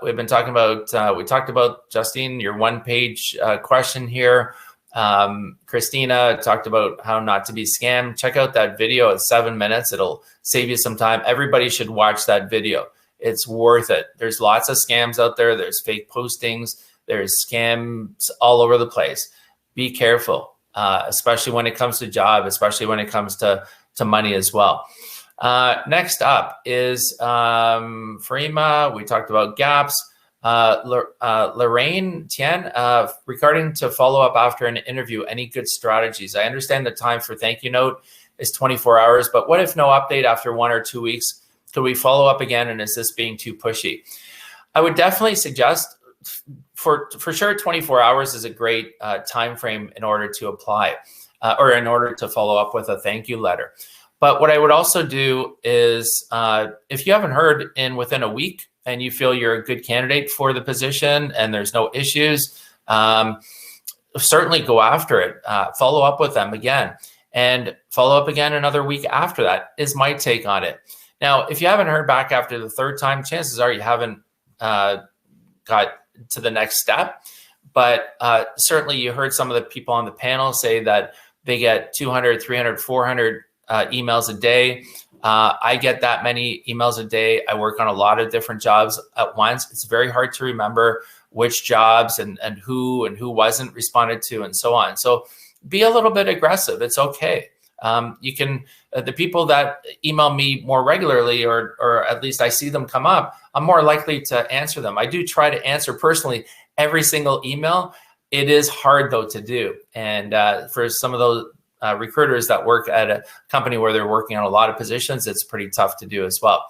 We've been talking about, we talked about, Justine, your one-page question here. Christina talked about how not to be scammed. Check out that video at 7 minutes. It'll save you some time. Everybody should watch that video. It's worth it. There's lots of scams out there. There's fake postings. There's scams all over the place. Be careful, especially when it comes to job, especially when it comes to money as well. Next up is Farima. We talked about gaps. Lorraine Tien, regarding to follow up after an interview, any good strategies? I understand the time for thank you note is 24 hours, but what if no update after 1 or 2 weeks? Could we follow up again, and is this being too pushy? I would definitely suggest for sure 24 hours is a great time frame in order to apply or in order to follow up with a thank you letter. But what I would also do is if you haven't heard within a week and you feel you're a good candidate for the position and there's no issues, certainly go after it. Follow up with them again and follow up again another week after that is my take on it. Now, if you haven't heard back after the third time, chances are you haven't got to the next step. But certainly you heard some of the people on the panel say that they get 200, 300, 400 emails a day. I get that many emails a day. I work on a lot of different jobs at once. It's very hard to remember which jobs and who wasn't responded to and so on. So be a little bit aggressive. It's okay. You can, the people that email me more regularly, or at least I see them come up, I'm more likely to answer them. I do try to answer personally every single email. It is hard though to do. And for some of those recruiters that work at a company where they're working on a lot of positions, it's pretty tough to do as well.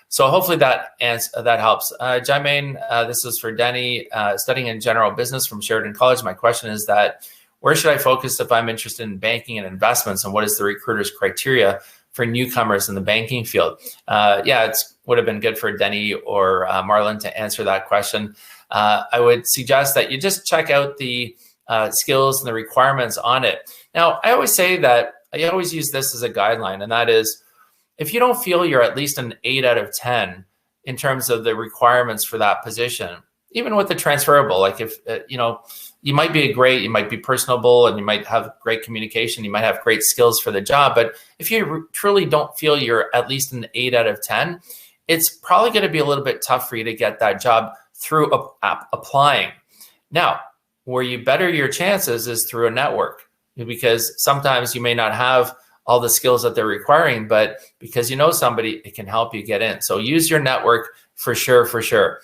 So hopefully that helps. Jermaine, this is for Denny, studying in general business from Sheridan College. My question is that, where should I focus if I'm interested in banking and investments, and what is the recruiter's criteria for newcomers in the banking field? It would have been good for Denny or Marlin to answer that question. I would suggest that you just check out the skills and the requirements on it. Now, I always say that I always use this as a guideline, and that is, if you don't feel you're at least an 8 out of 10 in terms of the requirements for that position, even with the transferable, like if, you might be you might be personable and you might have great communication, you might have great skills for the job, but if you truly don't feel you're at least an 8 out of 10, it's probably going to be a little bit tough for you to get that job through applying. Now, where you better your chances is through a network, because sometimes you may not have all the skills that they're requiring, but because you know somebody, it can help you get in. So use your network for sure.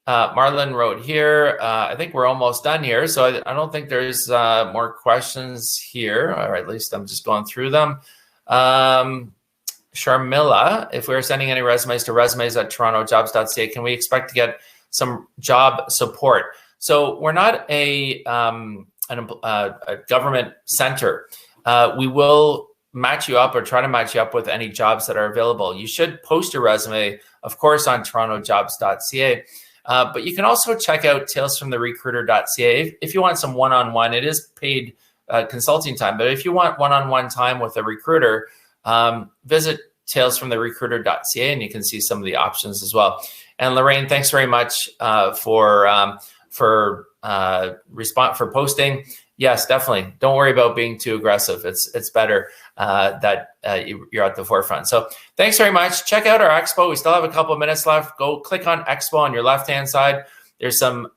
Marlin wrote here, I think we're almost done here. So I don't think there's more questions here, or at least I'm just going through them. Sharmila, if we're sending any resumes to resumes@TorontoJobs.ca, can we expect to get some job support? So we're not a government center. We will match you up or try to match you up with any jobs that are available. You should post your resume, of course, on TorontoJobs.ca. But you can also check out talesfromtherecruiter.ca if you want some one-on-one. It is paid consulting time, but if you want one-on-one time with a recruiter, visit talesfromtherecruiter.ca and you can see some of the options as well. And Lorraine, thanks very much for posting. Yes, definitely. Don't worry about being too aggressive. It's better that you're at the forefront. So thanks very much. Check out our expo. We still have a couple of minutes left. Go click on expo on your left-hand side. There's some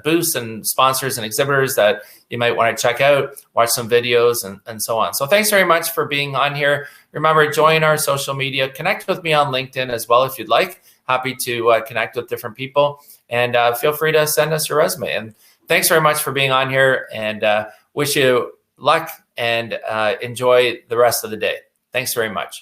booths and sponsors and exhibitors that you might want to check out, watch some videos and so on. So thanks very much for being on here. Remember, join our social media. Connect with me on LinkedIn as well if you'd like. Happy to connect with different people. And feel free to send us your resume. And thanks very much for being on here, and wish you luck and enjoy the rest of the day. Thanks very much.